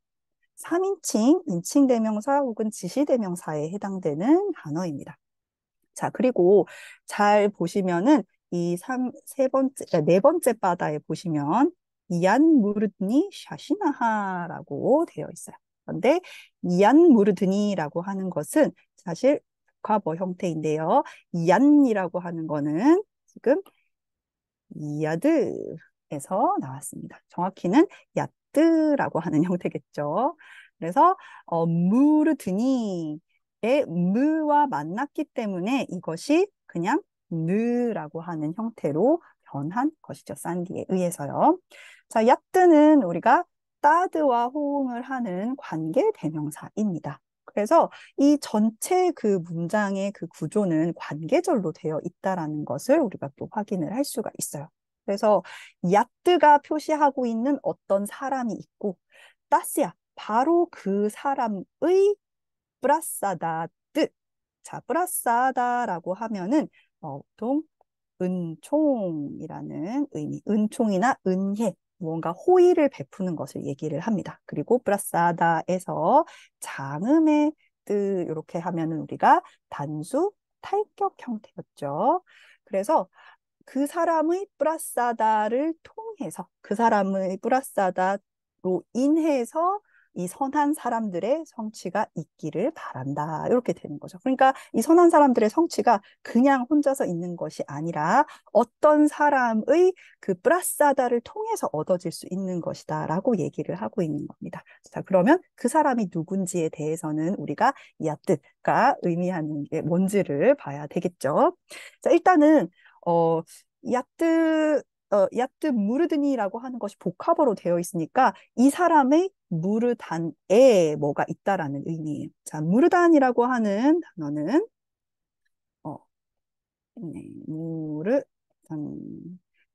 3인칭, 인칭 대명사 혹은 지시 대명사에 해당되는 단어입니다. 자, 그리고 잘 보시면은 세 번째, 네 번째 바다에 보시면 이안 무르드니 샤시나하라고 되어 있어요. 그런데 이안 무르드니라고 하는 것은 사실 과거 형태인데요. 이안이라고 하는 거는 지금 이야드에서 나왔습니다. 정확히는 야뜨라고 하는 형태겠죠. 그래서 무르드니의 무와 만났기 때문에 이것이 그냥 느라고 하는 형태로 변한 것이죠. 산디에 의해서요. 자, 야뜨는 우리가 따드와 호응을 하는 관계 대명사입니다. 그래서 이 전체 그 문장의 그 구조는 관계절로 되어 있다라는 것을 우리가 또 확인을 할 수가 있어요. 그래서 야뜨가 표시하고 있는 어떤 사람이 있고 따스야 바로 그 사람의 브라사다뜨 자 브라사다라고 하면은 보통 은총이라는 의미 은총이나 은혜 무언가 호의를 베푸는 것을 얘기를 합니다. 그리고 브라사다에서 장음의 뜻 이렇게 하면은 우리가 단수 탈격 형태였죠. 그래서 그 사람의 브라사다를 통해서 그 사람의 브라사다로 인해서 이 선한 사람들의 성취가 있기를 바란다. 이렇게 되는 거죠. 그러니까 이 선한 사람들의 성취가 그냥 혼자서 있는 것이 아니라 어떤 사람의 그 브라사다를 통해서 얻어질 수 있는 것이다라고 얘기를 하고 있는 겁니다. 자, 그러면 그 사람이 누군지에 대해서는 우리가 야뜻가 의미하는 게 뭔지를 봐야 되겠죠. 자, 일단은 야트, 야트 무르드니라고 하는 것이 복합어로 되어 있으니까 이 사람의 무르단에 뭐가 있다라는 의미예요. 자, 무르단이라고 하는 단어는, 어, 네, 무르단,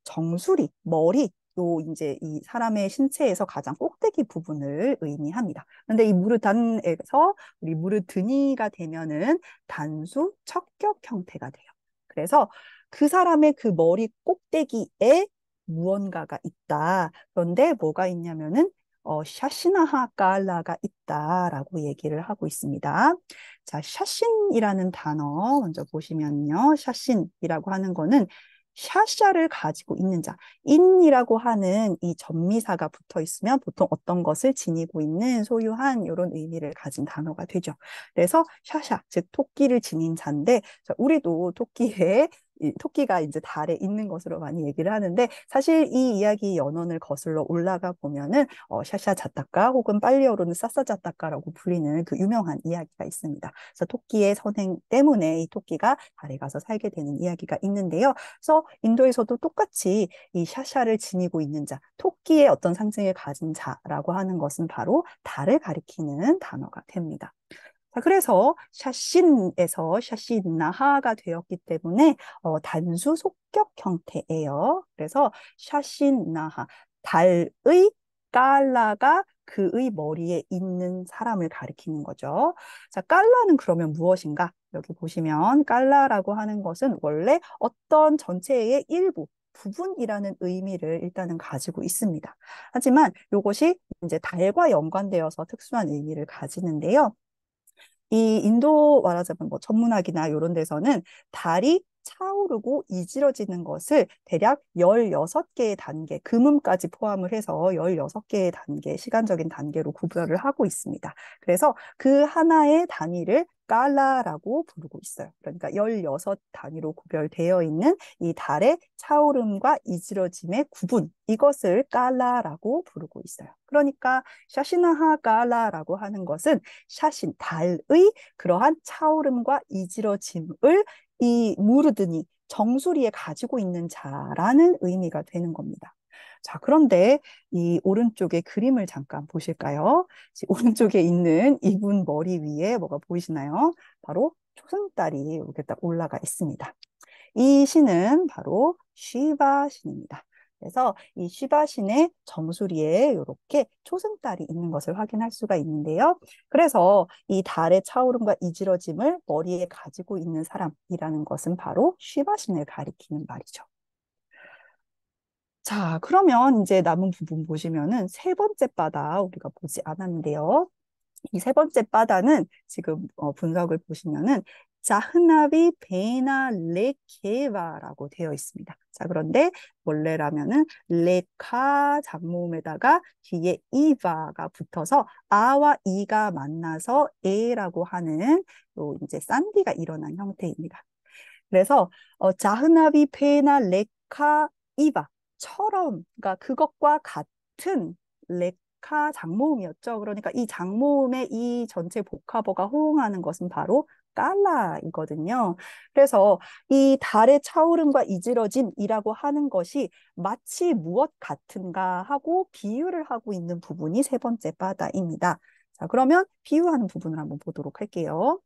정수리, 머리, 또 이제 이 사람의 신체에서 가장 꼭대기 부분을 의미합니다. 그런데 이 무르단에서 우리 무르드니가 되면은 단수 척격 형태가 돼요. 그래서 그 사람의 그 머리 꼭대기에 무언가가 있다. 그런데 뭐가 있냐면은 샤시나하 깔라가 있다라고 얘기를 하고 있습니다. 자, 샤신이라는 단어 먼저 보시면요. 샤신이라고 하는 거는 샤샤를 가지고 있는 자, 인이라고 하는 이 전미사가 붙어 있으면 보통 어떤 것을 지니고 있는 소유한 이런 의미를 가진 단어가 되죠. 그래서 샤샤, 즉 토끼를 지닌 자인데 우리도 토끼가 이제 달에 있는 것으로 많이 얘기를 하는데 사실 이 이야기 연원을 거슬러 올라가 보면은 샤샤 자타카 혹은 빨리어로는 싸싸 자타카라고 불리는 그 유명한 이야기가 있습니다. 그래서 토끼의 선행 때문에 이 토끼가 달에 가서 살게 되는 이야기가 있는데요. 그래서 인도에서도 똑같이 이 샤샤를 지니고 있는 자, 토끼의 어떤 상징을 가진 자라고 하는 것은 바로 달을 가리키는 단어가 됩니다. 자, 그래서 샤신에서 샤신나하가 되었기 때문에 단수 속격 형태예요. 그래서 샤신나하, 달의 깔라가 그의 머리에 있는 사람을 가리키는 거죠. 자, 깔라는 그러면 무엇인가? 여기 보시면 깔라라고 하는 것은 원래 어떤 전체의 일부, 부분이라는 의미를 일단은 가지고 있습니다. 하지만 이것이 이제 달과 연관되어서 특수한 의미를 가지는데요. 이 인도 말하자면 뭐 천문학이나 이런 데서는 달이 차오르고 이질어지는 것을 대략 16개의 단계, 금음까지 포함을 해서 16개의 단계, 시간적인 단계로 구별을 하고 있습니다. 그래서 그 하나의 단위를 깔라라고 부르고 있어요. 그러니까 16 단위로 구별되어 있는 이 달의 차오름과 이질어짐의 구분, 이것을 깔라라고 부르고 있어요. 그러니까 샤시나하 깔라라고 하는 것은 샤신, 달의 그러한 차오름과 이질어짐을 이 무르드니 정수리에 가지고 있는 자라는 의미가 되는 겁니다. 자, 그런데 이 오른쪽의 그림을 잠깐 보실까요? 오른쪽에 있는 이분 머리 위에 뭐가 보이시나요? 바로 초승달이 이렇게 딱 올라가 있습니다. 이 신은 바로 쉬바 신입니다. 그래서 이 쉬바 신의 정수리에 이렇게 초승달이 있는 것을 확인할 수가 있는데요. 그래서 이 달의 차오름과 이질어짐을 머리에 가지고 있는 사람이라는 것은 바로 쉬바 신을 가리키는 말이죠. 자, 그러면 이제 남은 부분 보시면은 세 번째 바다 우리가 보지 않았는데요. 이 세 번째 바다는 지금 분석을 보시면은 자흐나비 베나 레케바라고 되어 있습니다. 자, 그런데 원래라면은 레카 장모음에다가 뒤에 이바가 붙어서 아와 이가 만나서 에라고 하는 요 이제 산디가 일어난 형태입니다. 그래서 자흐나비 페나 레카 이바처럼, 그러니까 그것과 같은 레카 장모음이었죠. 그러니까 이 장모음의 이 전체 복합어가 호응하는 것은 바로 깔라이거든요. 그래서 이 달의 차오름과 이질어짐이라고 하는 것이 마치 무엇 같은가 하고 비유를 하고 있는 부분이 세 번째 바다입니다. 자, 그러면 비유하는 부분을 한번 보도록 할게요.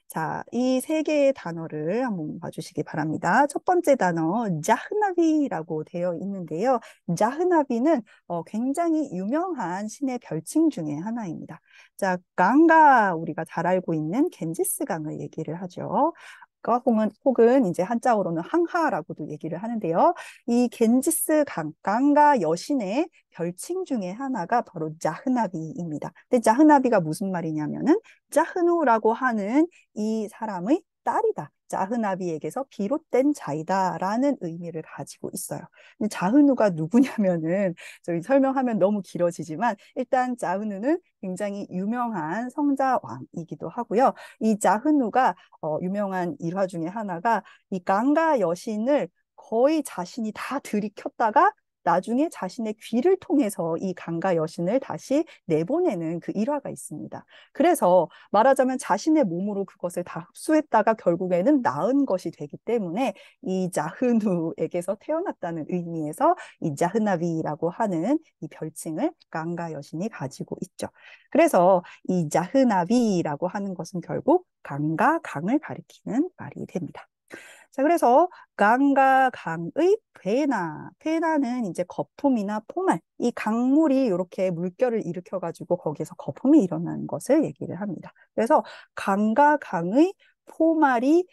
자, 이 세 개의 단어를 한번 봐주시기 바랍니다. 첫 번째 단어, 자흐나비라고 되어 있는데요. 자흐나비는 굉장히 유명한 신의 별칭 중에 하나입니다. 자, 강가, 우리가 잘 알고 있는 겐지스 강을 얘기를 하죠. 혹은 이제 한자어로는 항하라고도 얘기를 하는데요. 이 겐지스 강, 강가 여신의 별칭 중에 하나가 바로 자흐나비입니다. 근데 자흐나비가 무슨 말이냐면은 자흐누라고 하는 이 사람의 딸이다. 자흐나비에게서 비롯된 자이다라는 의미를 가지고 있어요. 근데 자흐누가 누구냐면은 저희 설명하면 너무 길어지지만 일단 자흐누는 굉장히 유명한 성자왕이기도 하고요. 이 자흐누가 유명한 일화 중에 하나가 이 강가 여신을 거의 자신이 다 들이켰다가 나중에 자신의 귀를 통해서 이 강가 여신을 다시 내보내는 그 일화가 있습니다. 그래서 말하자면 자신의 몸으로 그것을 다 흡수했다가 결국에는 나은 것이 되기 때문에 이 자흐누에게서 태어났다는 의미에서 이 자흐나비라고 하는 이 별칭을 강가 여신이 가지고 있죠. 그래서 이 자흐나비라고 하는 것은 결국 강과 강을 가리키는 말이 됩니다. 자, 그래서 강과 강의 괴나, 괴나는 이제 거품이나 포말, 이 강물이 이렇게 물결을 일으켜가지고 거기에서 거품이 일어나는 것을 얘기를 합니다. 그래서 강과 강의 포말이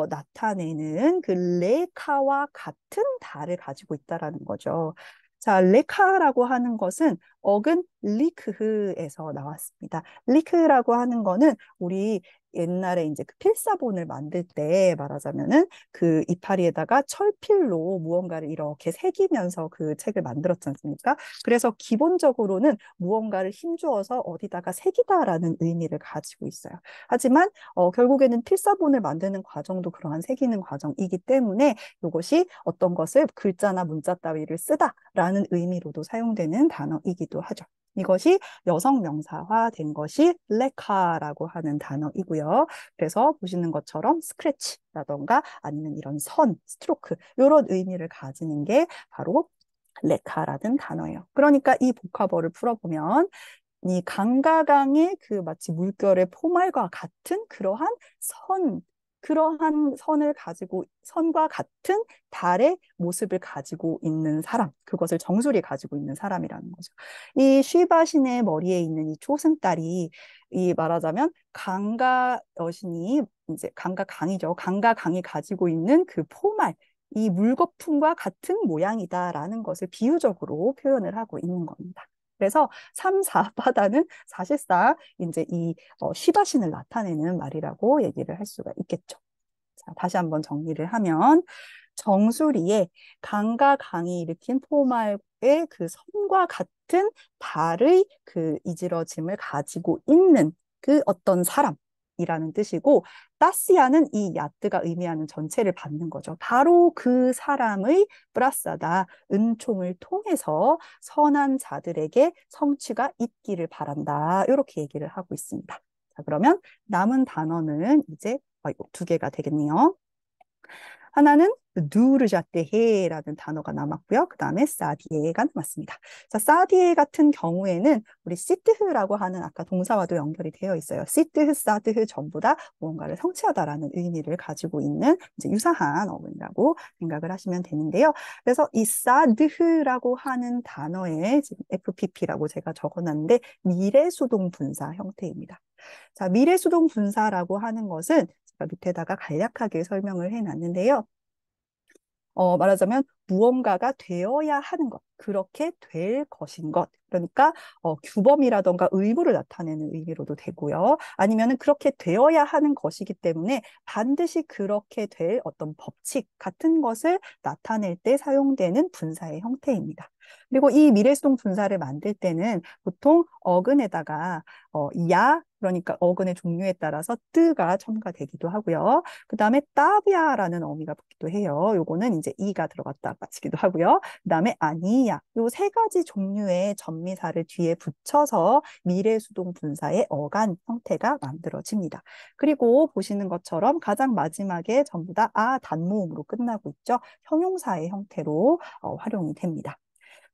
나타내는 그 레카와 같은 달을 가지고 있다라는 거죠. 자, 레카라고 하는 것은 어근 리크흐에서 나왔습니다. 리크라고 하는 거는 우리 옛날에 이제 그 필사본을 만들 때 말하자면은 그 이파리에다가 철필로 무언가를 이렇게 새기면서 그 책을 만들었지 않습니까? 그래서 기본적으로는 무언가를 힘주어서 어디다가 새기다라는 의미를 가지고 있어요. 하지만 결국에는 필사본을 만드는 과정도 그러한 새기는 과정이기 때문에 이것이 어떤 것을 글자나 문자 따위를 쓰다라는 의미로도 사용되는 단어이기도 하죠. 이것이 여성 명사화된 것이 레카라고 하는 단어이고요. 그래서 보시는 것처럼 스크래치라던가 아니면 이런 선, 스트로크 이런 의미를 가지는 게 바로 레카라는 단어예요. 그러니까 이 복합어를 풀어보면 이 강과 강의 그 마치 물결의 포말과 같은 그러한 선을 가지고 선과 같은 달의 모습을 가지고 있는 사람, 그것을 정수리에 가지고 있는 사람이라는 거죠. 이 쉬바신의 머리에 있는 이 초승달이 이 말하자면 강과 여신이 이제 강과 강이죠. 강과 강이 가지고 있는 그 포말, 이 물거품과 같은 모양이다라는 것을 비유적으로 표현을 하고 있는 겁니다. 그래서 3, 4바다는 사실상 이제 이 쉬바신을 나타내는 말이라고 얘기를 할 수가 있겠죠. 자, 다시 한번 정리를 하면 정수리에 강과 강이 일으킨 포말의 그 선과 같은 달의 그 이지러짐을 가지고 있는 그 어떤 사람이라는 뜻이고, 따시아는 이 야트가 의미하는 전체를 받는 거죠. 바로 그 사람의 브라사다, 은총을 통해서 선한 자들에게 성취가 있기를 바란다. 이렇게 얘기를 하고 있습니다. 자, 그러면 남은 단어는 이제 두 개가 되겠네요. 하나는 누르자테헤라는 단어가 남았고요. 그 다음에 사디에가 남았습니다. 자, 사디에 같은 경우에는 우리 시트흐라고 하는 아까 동사와도 연결이 되어 있어요. 시트흐, 사드흐 전부 다 무언가를 성취하다라는 의미를 가지고 있는 이제 유사한 어근이라고 생각을 하시면 되는데요. 그래서 이 사드흐라고 하는 단어에 지금 FPP라고 제가 적어놨는데 미래수동 분사 형태입니다. 자, 미래수동 분사라고 하는 것은 제가 밑에다가 간략하게 설명을 해놨는데요. 말하자면 무언가가 되어야 하는 것, 그렇게 될 것인 것. 그러니까 규범이라던가 의무를 나타내는 의미로도 되고요. 아니면은 그렇게 되어야 하는 것이기 때문에 반드시 그렇게 될 어떤 법칙 같은 것을 나타낼 때 사용되는 분사의 형태입니다. 그리고 이 미래수동 분사를 만들 때는 보통 어근에다가 야, 그러니까 어근의 종류에 따라서 뜨가 첨가되기도 하고요. 그 다음에 따비아라는 어미가 붙기도 해요. 요거는 이제 이가 들어갔다 마치기도 하고요. 그 다음에 아니야. 요 세 가지 종류의 전미사를 뒤에 붙여서 미래수동 분사의 어간 형태가 만들어집니다. 그리고 보시는 것처럼 가장 마지막에 전부 다 단모음으로 끝나고 있죠. 형용사의 형태로 활용이 됩니다.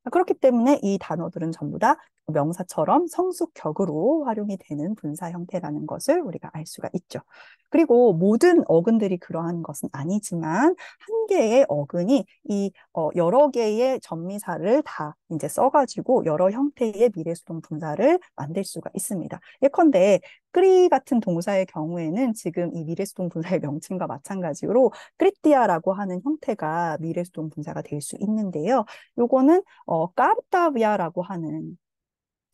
그렇기 때문에 이 단어들은 전부 다 명사처럼 성수격으로 활용이 되는 분사 형태라는 것을 우리가 알 수가 있죠. 그리고 모든 어근들이 그러한 것은 아니지만 한 개의 어근이 이 여러 개의 전미사를 다 이제 써가지고 여러 형태의 미래수동 분사를 만들 수가 있습니다. 예컨대 끄리 같은 동사의 경우에는 지금 이 미래수동 분사의 명칭과 마찬가지로 끄리띠아라고 하는 형태가 미래수동 분사가 될 수 있는데요. 요거는 까르타비아라고 하는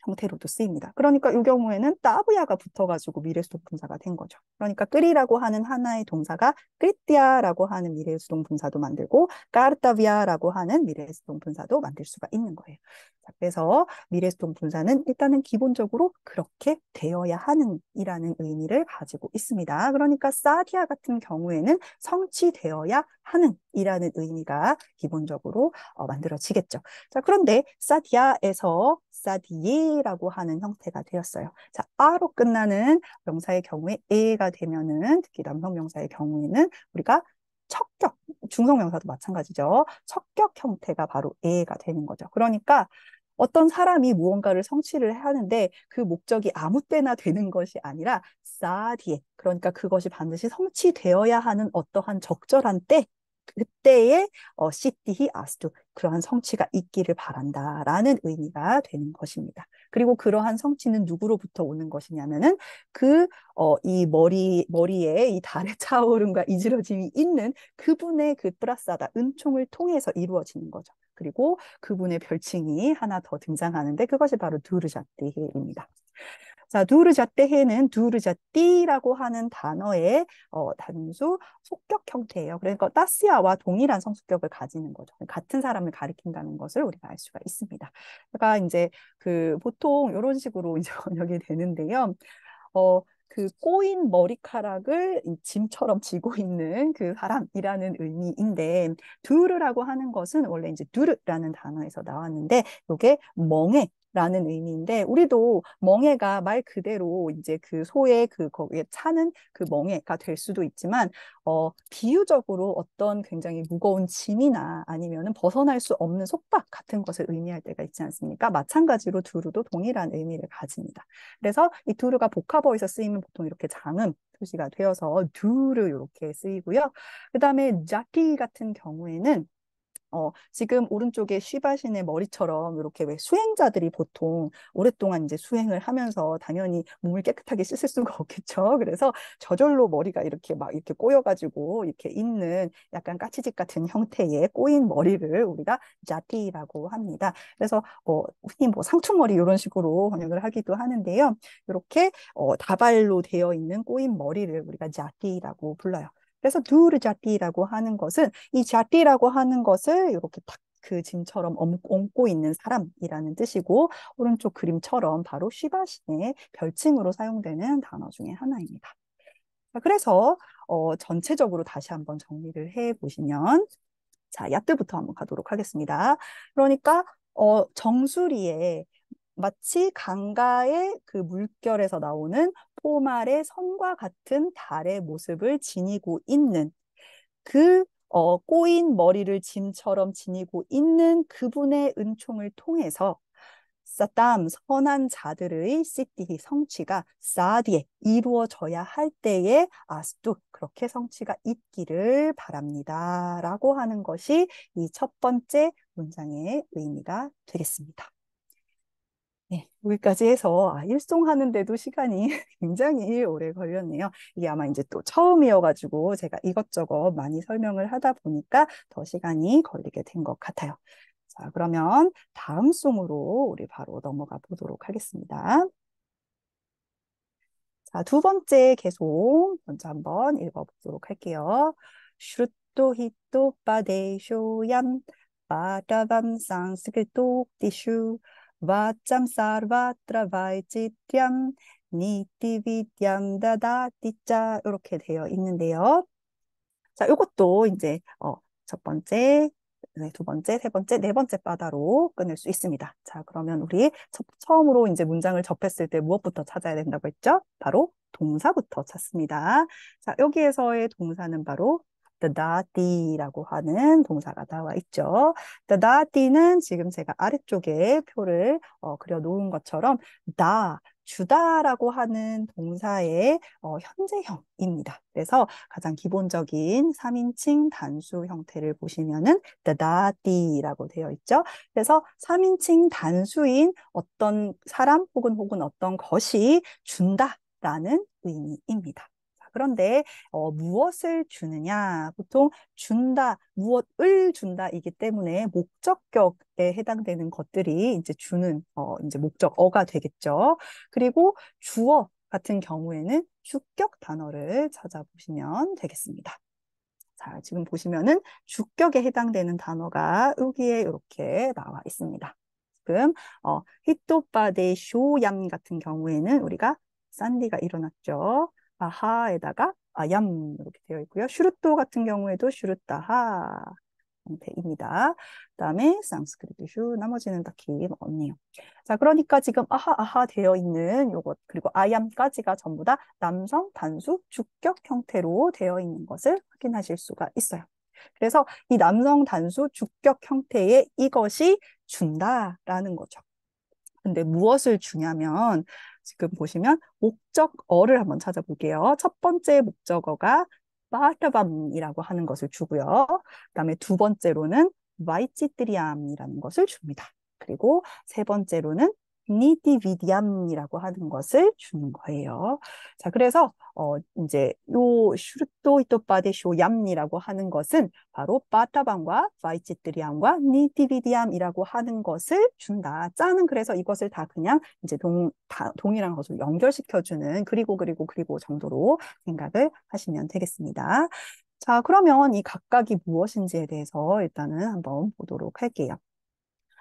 형태로도 쓰입니다. 그러니까 이 경우에는 따브야가 붙어가지고 미래수동 분사가 된 거죠. 그러니까 끓이라고 하는 하나의 동사가 끓띠아라고 하는 미래수동 분사도 만들고 까르타비아라고 하는 미래수동 분사도 만들 수가 있는 거예요. 자, 그래서 미래수동 분사는 일단은 기본적으로 그렇게 되어야 하는 이라는 의미를 가지고 있습니다. 그러니까 사디아 같은 경우에는 성취되어야 하는 이라는 의미가 기본적으로 만들어지겠죠. 자, 그런데 사디아에서 사디에라고 하는 형태가 되었어요. 자, 아로 끝나는 명사의 경우에 에가 되면은 특히 남성 명사의 경우에는 우리가 척격, 중성 명사도 마찬가지죠. 척격 형태가 바로 에가 되는 거죠. 그러니까 어떤 사람이 무언가를 성취를 하는데 그 목적이 아무 때나 되는 것이 아니라 사디에, 그러니까 그것이 반드시 성취되어야 하는 어떠한 적절한 때, 그때에 시티히 아스투, 그러한 성취가 있기를 바란다라는 의미가 되는 것입니다. 그리고 그러한 성취는 누구로부터 오는 것이냐면은 이 머리에 이 달의 차오름과 이지러짐이 있는 그분의 그 프라사다, 은총을 통해서 이루어지는 거죠. 그리고 그분의 별칭이 하나 더 등장하는데 그것이 바로 두르자띠입니다. 자, 두르자떼해는 두르자띠라고 하는 단어의 단수 속격 형태예요. 그러니까 따스야와 동일한 성수격을 가지는 거죠. 같은 사람을 가리킨다는 것을 우리가 알 수가 있습니다. 그러니까 이제 그 보통 이런 식으로 이제 번역이 되는데요. 그 꼬인 머리카락을 이 짐처럼 쥐고 있는 그 사람이라는 의미인데, 두르라고 하는 것은 원래 이제 두르라는 단어에서 나왔는데, 이게 멍에 라는 의미인데, 우리도 멍에가 말 그대로 이제 그 소의 그 거기에 차는 그 멍에가 될 수도 있지만, 비유적으로 어떤 굉장히 무거운 짐이나 아니면은 벗어날 수 없는 속박 같은 것을 의미할 때가 있지 않습니까? 마찬가지로 두루도 동일한 의미를 가집니다. 그래서 이 두루가 복합어에서 쓰이면 보통 이렇게 장음 표시가 되어서 두루 이렇게 쓰이고요. 그 다음에 자티 같은 경우에는 지금 오른쪽에 쉬바신의 머리처럼 이렇게 왜 수행자들이 보통 오랫동안 이제 수행을 하면서 당연히 몸을 깨끗하게 씻을 수가 없겠죠. 그래서 저절로 머리가 이렇게 막 이렇게 꼬여가지고 이렇게 있는 약간 까치집 같은 형태의 꼬인 머리를 우리가 자티라고 합니다. 그래서 흔히 뭐 상투머리 이런 식으로 번역을 하기도 하는데요. 이렇게 다발로 되어 있는 꼬인 머리를 우리가 자티라고 불러요. 그래서 두르자띠라고 하는 것은 이 자띠라고 하는 것을 이렇게 딱 그 짐처럼 얹고 있는 사람이라는 뜻이고 오른쪽 그림처럼 바로 쉬바신의 별칭으로 사용되는 단어 중에 하나입니다. 자, 그래서 전체적으로 다시 한번 정리를 해 보시면 자, 야트부터 한번 가도록 하겠습니다. 그러니까 정수리에 마치 강가의 그 물결에서 나오는 포말의 선과 같은 달의 모습을 지니고 있는 그 꼬인 머리를 짐처럼 지니고 있는 그분의 은총을 통해서 사담 선한 자들의 시티 성취가 사디에 이루어져야 할 때에 아스투 그렇게 성취가 있기를 바랍니다. 라고 하는 것이 이 첫 번째 문장의 의미가 되겠습니다. 네, 여기까지 해서 일송하는데도 시간이 굉장히 오래 걸렸네요. 이게 아마 이제 또 처음이어가지고 제가 이것저것 많이 설명을 하다 보니까 더 시간이 걸리게 된 것 같아요. 자, 그러면 다음 송으로 우리 바로 넘어가 보도록 하겠습니다. 자, 두 번째 개송 먼저 한번 읽어보도록 할게요. 슈또 히또 빠데쇼얌 빠다밤 상스크똑 디슈 와짬 사르바트라 바이치트얌 니티비트얌 다다티짜 이렇게 되어 있는데요. 자, 이것도 이제 첫 번째, 네, 두 번째, 세 번째, 네 번째 바다로 끊을 수 있습니다. 자, 그러면 우리 처음으로 이제 문장을 접했을 때 무엇부터 찾아야 된다고 했죠? 바로 동사부터 찾습니다. 자, 여기에서의 동사는 바로 다다띠라고 하는 동사가 나와 있죠. 다다띠는 지금 제가 아래쪽에 표를 그려 놓은 것처럼 주다라고 하는 동사의 현재형입니다. 그래서 가장 기본적인 3인칭 단수 형태를 보시면은 다다띠라고 되어 있죠. 그래서 3인칭 단수인 어떤 사람 혹은 어떤 것이 준다라는 의미입니다. 그런데 무엇을 주느냐? 보통 준다, 무엇을 준다이기 때문에 목적격에 해당되는 것들이 이제 주는 이제 목적어가 되겠죠. 그리고 주어 같은 경우에는 주격 단어를 찾아보시면 되겠습니다. 자, 지금 보시면은 주격에 해당되는 단어가 여기에 이렇게 나와 있습니다. 지금 히토바데 쇼얌 같은 경우에는 우리가 산디가 일어났죠. 아하에다가 아얌 이렇게 되어 있고요. 슈르토 같은 경우에도 슈르타하 형태입니다. 그다음에 상스크리트 슈 나머지는 딱히 없네요. 자, 그러니까 지금 아하 되어 있는 요것 그리고 아얌까지가 전부 다 남성 단수 주격 형태로 되어 있는 것을 확인하실 수가 있어요. 그래서 이 남성 단수 주격 형태의 이것이 준다라는 거죠. 근데 무엇을 주냐면 지금 보시면 목적어를 한번 찾아볼게요. 첫 번째 목적어가 바르밤이라고 하는 것을 주고요. 그다음에 두 번째로는 와이치트리암이라는 것을 줍니다. 그리고 세 번째로는 니티비디암이라고 하는 것을 주는 거예요. 자, 그래서 이제 요 슈르토 히토바데 쇼얌이라고 하는 것은 바로 바타밤과 바이치트리암과 니티비디암이라고 하는 것을 준다. 짜는 그래서 이것을 다 그냥 이제 동일한 것으로 연결시켜주는 그리고 정도로 생각을 하시면 되겠습니다. 자, 그러면 이 각각이 무엇인지에 대해서 일단은 한번 보도록 할게요.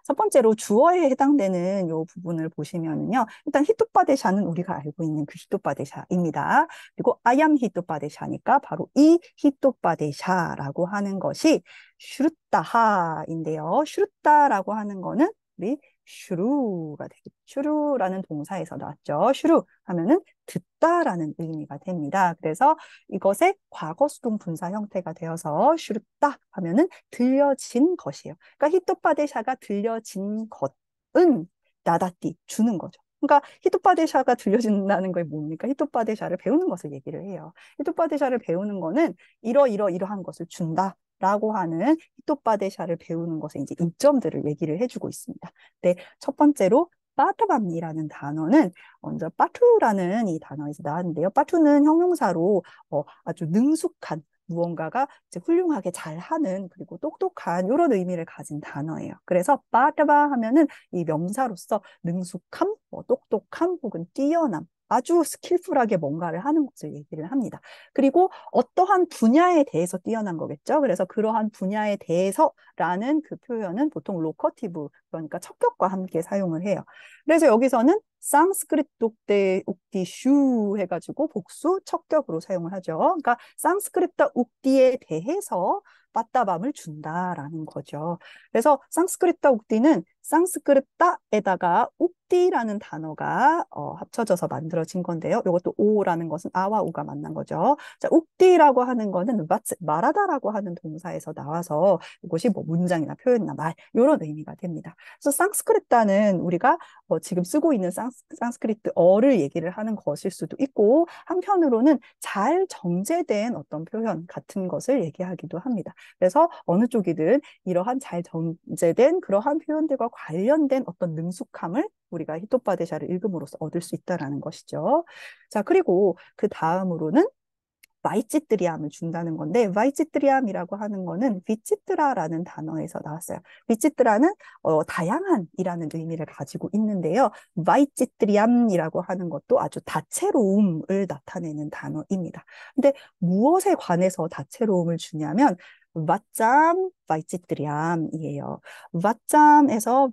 첫 번째로 주어에 해당되는 이 부분을 보시면은요. 일단 히토파데샤는 우리가 알고 있는 그 히토파데샤입니다. 그리고 아얌 히토파데샤니까 바로 이 히토파데샤라고 하는 것이 슈르타하인데요. 슈르타라고 하는 거는 우리 슈루가 되겠죠. 슈루라는 동사에서 나왔죠. 슈루 하면은 듣다라는 의미가 됩니다. 그래서 이것의 과거 수동 분사 형태가 되어서 슈르따 하면은 들려진 것이에요. 그러니까 히토파데샤가 들려진 것은 나다띠 주는 거죠. 그러니까 히토파데샤가 들려진다는 게 뭡니까? 히토파데샤를 배우는 것을 얘기를 해요. 히토파데샤를 배우는 거는 이러한 것을 준다. 라고 하는 히토파데샤를 배우는 것의 이제 이점들을 얘기를 해주고 있습니다. 네, 첫 번째로 빠트밤이라는 단어는 먼저 빠투라는 이 단어에서 나왔는데요. 빠투는 형용사로 아주 능숙한 무언가가 이제 훌륭하게 잘하는 그리고 똑똑한 이런 의미를 가진 단어예요. 그래서 빠트바 하면은 이 명사로서 능숙함, 똑똑함 혹은 뛰어남 아주 스킬풀하게 뭔가를 하는 것을 얘기를 합니다. 그리고 어떠한 분야에 대해서 뛰어난 거겠죠. 그래서 그러한 분야에 대해서라는 그 표현은 보통 로커티브, 그러니까 척격과 함께 사용을 해요. 그래서 여기서는 상스크리트 ук디 ук디 슈 해가지고 복수 척격으로 사용을 하죠. 그러니까 상스크리트 ук디에 대해서 빠따밤을 준다라는 거죠. 그래서 상스크리트 ук디는 상스크리트에다가 ук디라는 단어가 합쳐져서 만들어진 건데요. 이것도 오라는 것은 아와 우가 만난 거죠. 자, ук디라고 하는 거는 말하다라고 하는 동사에서 나와서 이것이 뭐 문장이나 표현이나 말 이런 의미가 됩니다. 그래서 상스크리트는 우리가 지금 쓰고 있는 상스크리트어를 얘기를 하는 것일 수도 있고 한편으로는 잘 정제된 어떤 표현 같은 것을 얘기하기도 합니다. 그래서 어느 쪽이든 이러한 잘 정제된 그러한 표현들과 관련된 어떤 능숙함을 우리가 히토파데샤를 읽음으로써 얻을 수 있다라는 것이죠. 자, 그리고 그 다음으로는 바이치트리암을 준다는 건데 바이치트리암이라고 하는 거는 비치트라라는 단어에서 나왔어요. 비치트라는 다양한이라는 의미를 가지고 있는데요. 바이치트리암이라고 하는 것도 아주 다채로움을 나타내는 단어입니다. 근데 무엇에 관해서 다채로움을 주냐면 왓짬 바이치트리암이에요. 왓짬에서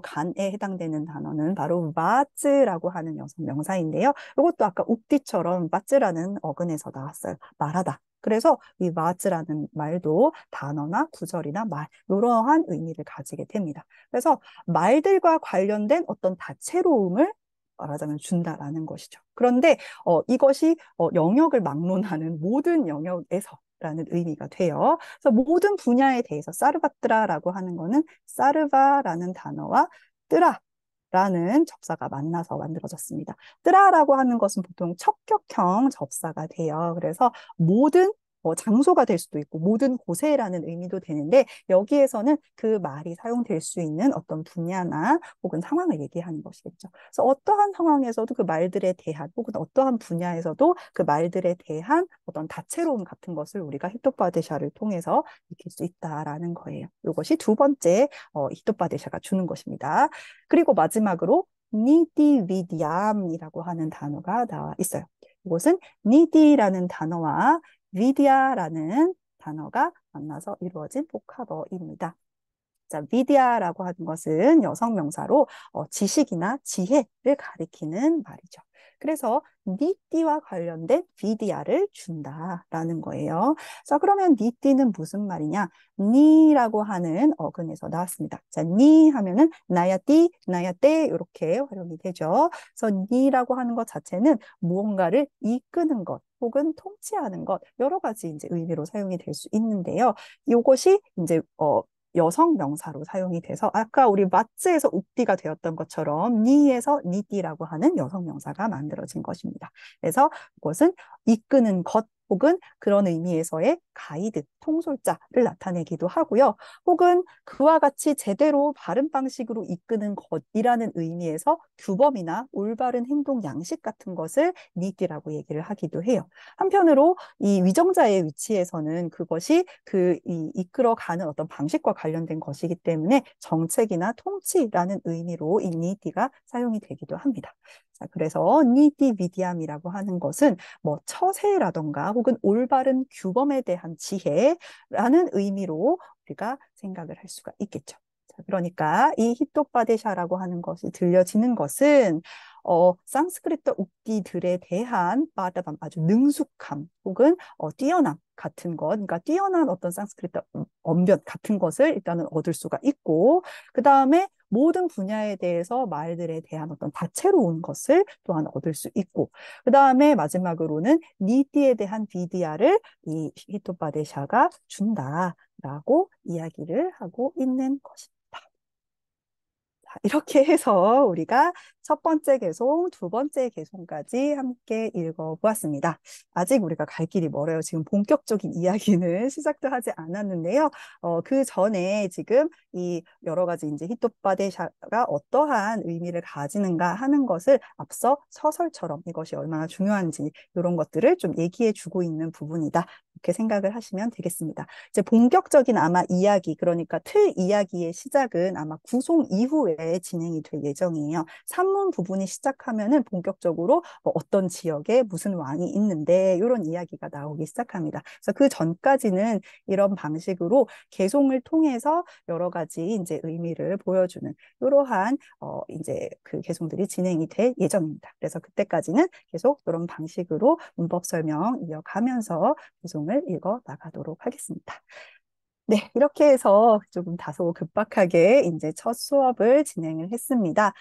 간에 해당되는 단어는 바로 바즈라고 하는 여성 명사인데요. 이것도 아까 욱디처럼 바즈라는 어근에서 나왔어요. 말하다. 그래서 이 바즈라는 말도 단어나 구절이나 말, 이러한 의미를 가지게 됩니다. 그래서 말들과 관련된 어떤 다채로움을 말하자면 준다라는 것이죠. 그런데 이것이 영역을 막론하는 모든 영역에서 라는 의미가 돼요. 그래서 모든 분야에 대해서 사르바트라라고 하는 거는 사르바라는 단어와 뜨라라는 접사가 만나서 만들어졌습니다. 뜨라라고 하는 것은 보통 척격형 접사가 돼요. 그래서 모든 장소가 될 수도 있고 모든 곳에라는 의미도 되는데 여기에서는 그 말이 사용될 수 있는 어떤 분야나 혹은 상황을 얘기하는 것이겠죠. 그래서 어떠한 상황에서도 그 말들에 대한 혹은 어떠한 분야에서도 그 말들에 대한 어떤 다채로움 같은 것을 우리가 히토파데샤를 통해서 익힐 수 있다라는 거예요. 이것이 두 번째 히토파데샤가 주는 것입니다. 그리고 마지막으로 니디위디암이라고 하는 단어가 나와 있어요. 이것은 니디라는 단어와 위디아라는 단어가 만나서 이루어진 복합어입니다. 자, 위디아라고 하는 것은 여성 명사로 지식이나 지혜를 가리키는 말이죠. 그래서 니띠와 관련된 비디아를 준다라는 거예요. 자, 그러면 니띠는 무슨 말이냐? 니라고 하는 어근에서 나왔습니다. 자, 니 하면은 나야띠, 나야떼 이렇게 활용이 되죠. 그래서 니라고 하는 것 자체는 무언가를 이끄는 것 혹은 통치하는 것 여러 가지 이제 의미로 사용이 될 수 있는데요. 이것이 이제 여성 명사로 사용이 돼서 아까 우리 마츠에서 욱디가 되었던 것처럼 니에서 니띠라고 하는 여성 명사가 만들어진 것입니다. 그래서 이것은 이끄는 것 혹은 그런 의미에서의 가이드, 통솔자를 나타내기도 하고요. 혹은 그와 같이 제대로 바른 방식으로 이끄는 것이라는 의미에서 규범이나 올바른 행동 양식 같은 것을 니띠라고 얘기를 하기도 해요. 한편으로 이 위정자의 위치에서는 그것이 이끌어가는 어떤 방식과 관련된 것이기 때문에 정책이나 통치라는 의미로 이 니띠가 사용이 되기도 합니다. 자, 그래서 니띠 위디암이라고 하는 것은 뭐 처세라던가 혹은 올바른 규범에 대한 지혜라는 의미로 우리가 생각을 할 수가 있겠죠. 자, 그러니까 이 히토파데샤라고 하는 것이 들려지는 것은 상스크리트 욱디들에 대한 아주 능숙함 혹은 뛰어남 같은 것, 그러니까 뛰어난 어떤 상스크리트 언변 같은 것을 일단은 얻을 수가 있고 그 다음에 모든 분야에 대해서 말들에 대한 어떤 다채로운 것을 또한 얻을 수 있고 그 다음에 마지막으로는 니띠에 대한 비디아를 이 히토파데샤가 준다라고 이야기를 하고 있는 것입니다. 이렇게 해서 우리가 첫 번째 개송, 두 번째 개송까지 함께 읽어보았습니다. 아직 우리가 갈 길이 멀어요. 지금 본격적인 이야기는 시작도 하지 않았는데요. 그 전에 지금 이 여러 가지 이제 히토파데샤가 어떠한 의미를 가지는가 하는 것을 앞서 서설처럼 이것이 얼마나 중요한지 이런 것들을 좀 얘기해 주고 있는 부분이다. 이렇게 생각을 하시면 되겠습니다. 이제 본격적인 아마 이야기, 그러니까 틀 이야기의 시작은 아마 구송 이후에 진행이 될 예정이에요. 서문 부분이 시작하면은 본격적으로 어떤 지역에 무슨 왕이 있는데 이런 이야기가 나오기 시작합니다. 그래서 그 전까지는 이런 방식으로 개송을 통해서 여러 가지 이제 의미를 보여주는 이러한 이제 그 개송들이 진행이 될 예정입니다. 그래서 그때까지는 계속 이런 방식으로 문법 설명 이어가면서 개송을 읽어 나가도록 하겠습니다. 네, 이렇게 해서 조금 다소 급박하게 이제 첫 수업을 진행을 했습니다.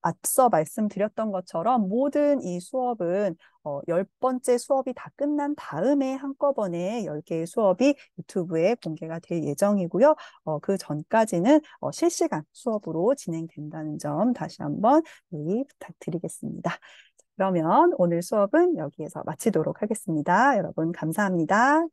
앞서 말씀드렸던 것처럼 모든 이 수업은 10번째 수업이 다 끝난 다음에 한꺼번에 10개의 수업이 유튜브에 공개가 될 예정이고요. 그 전까지는 실시간 수업으로 진행된다는 점 다시 한번 유의 부탁드리겠습니다. 그러면 오늘 수업은 여기에서 마치도록 하겠습니다. 여러분 감사합니다.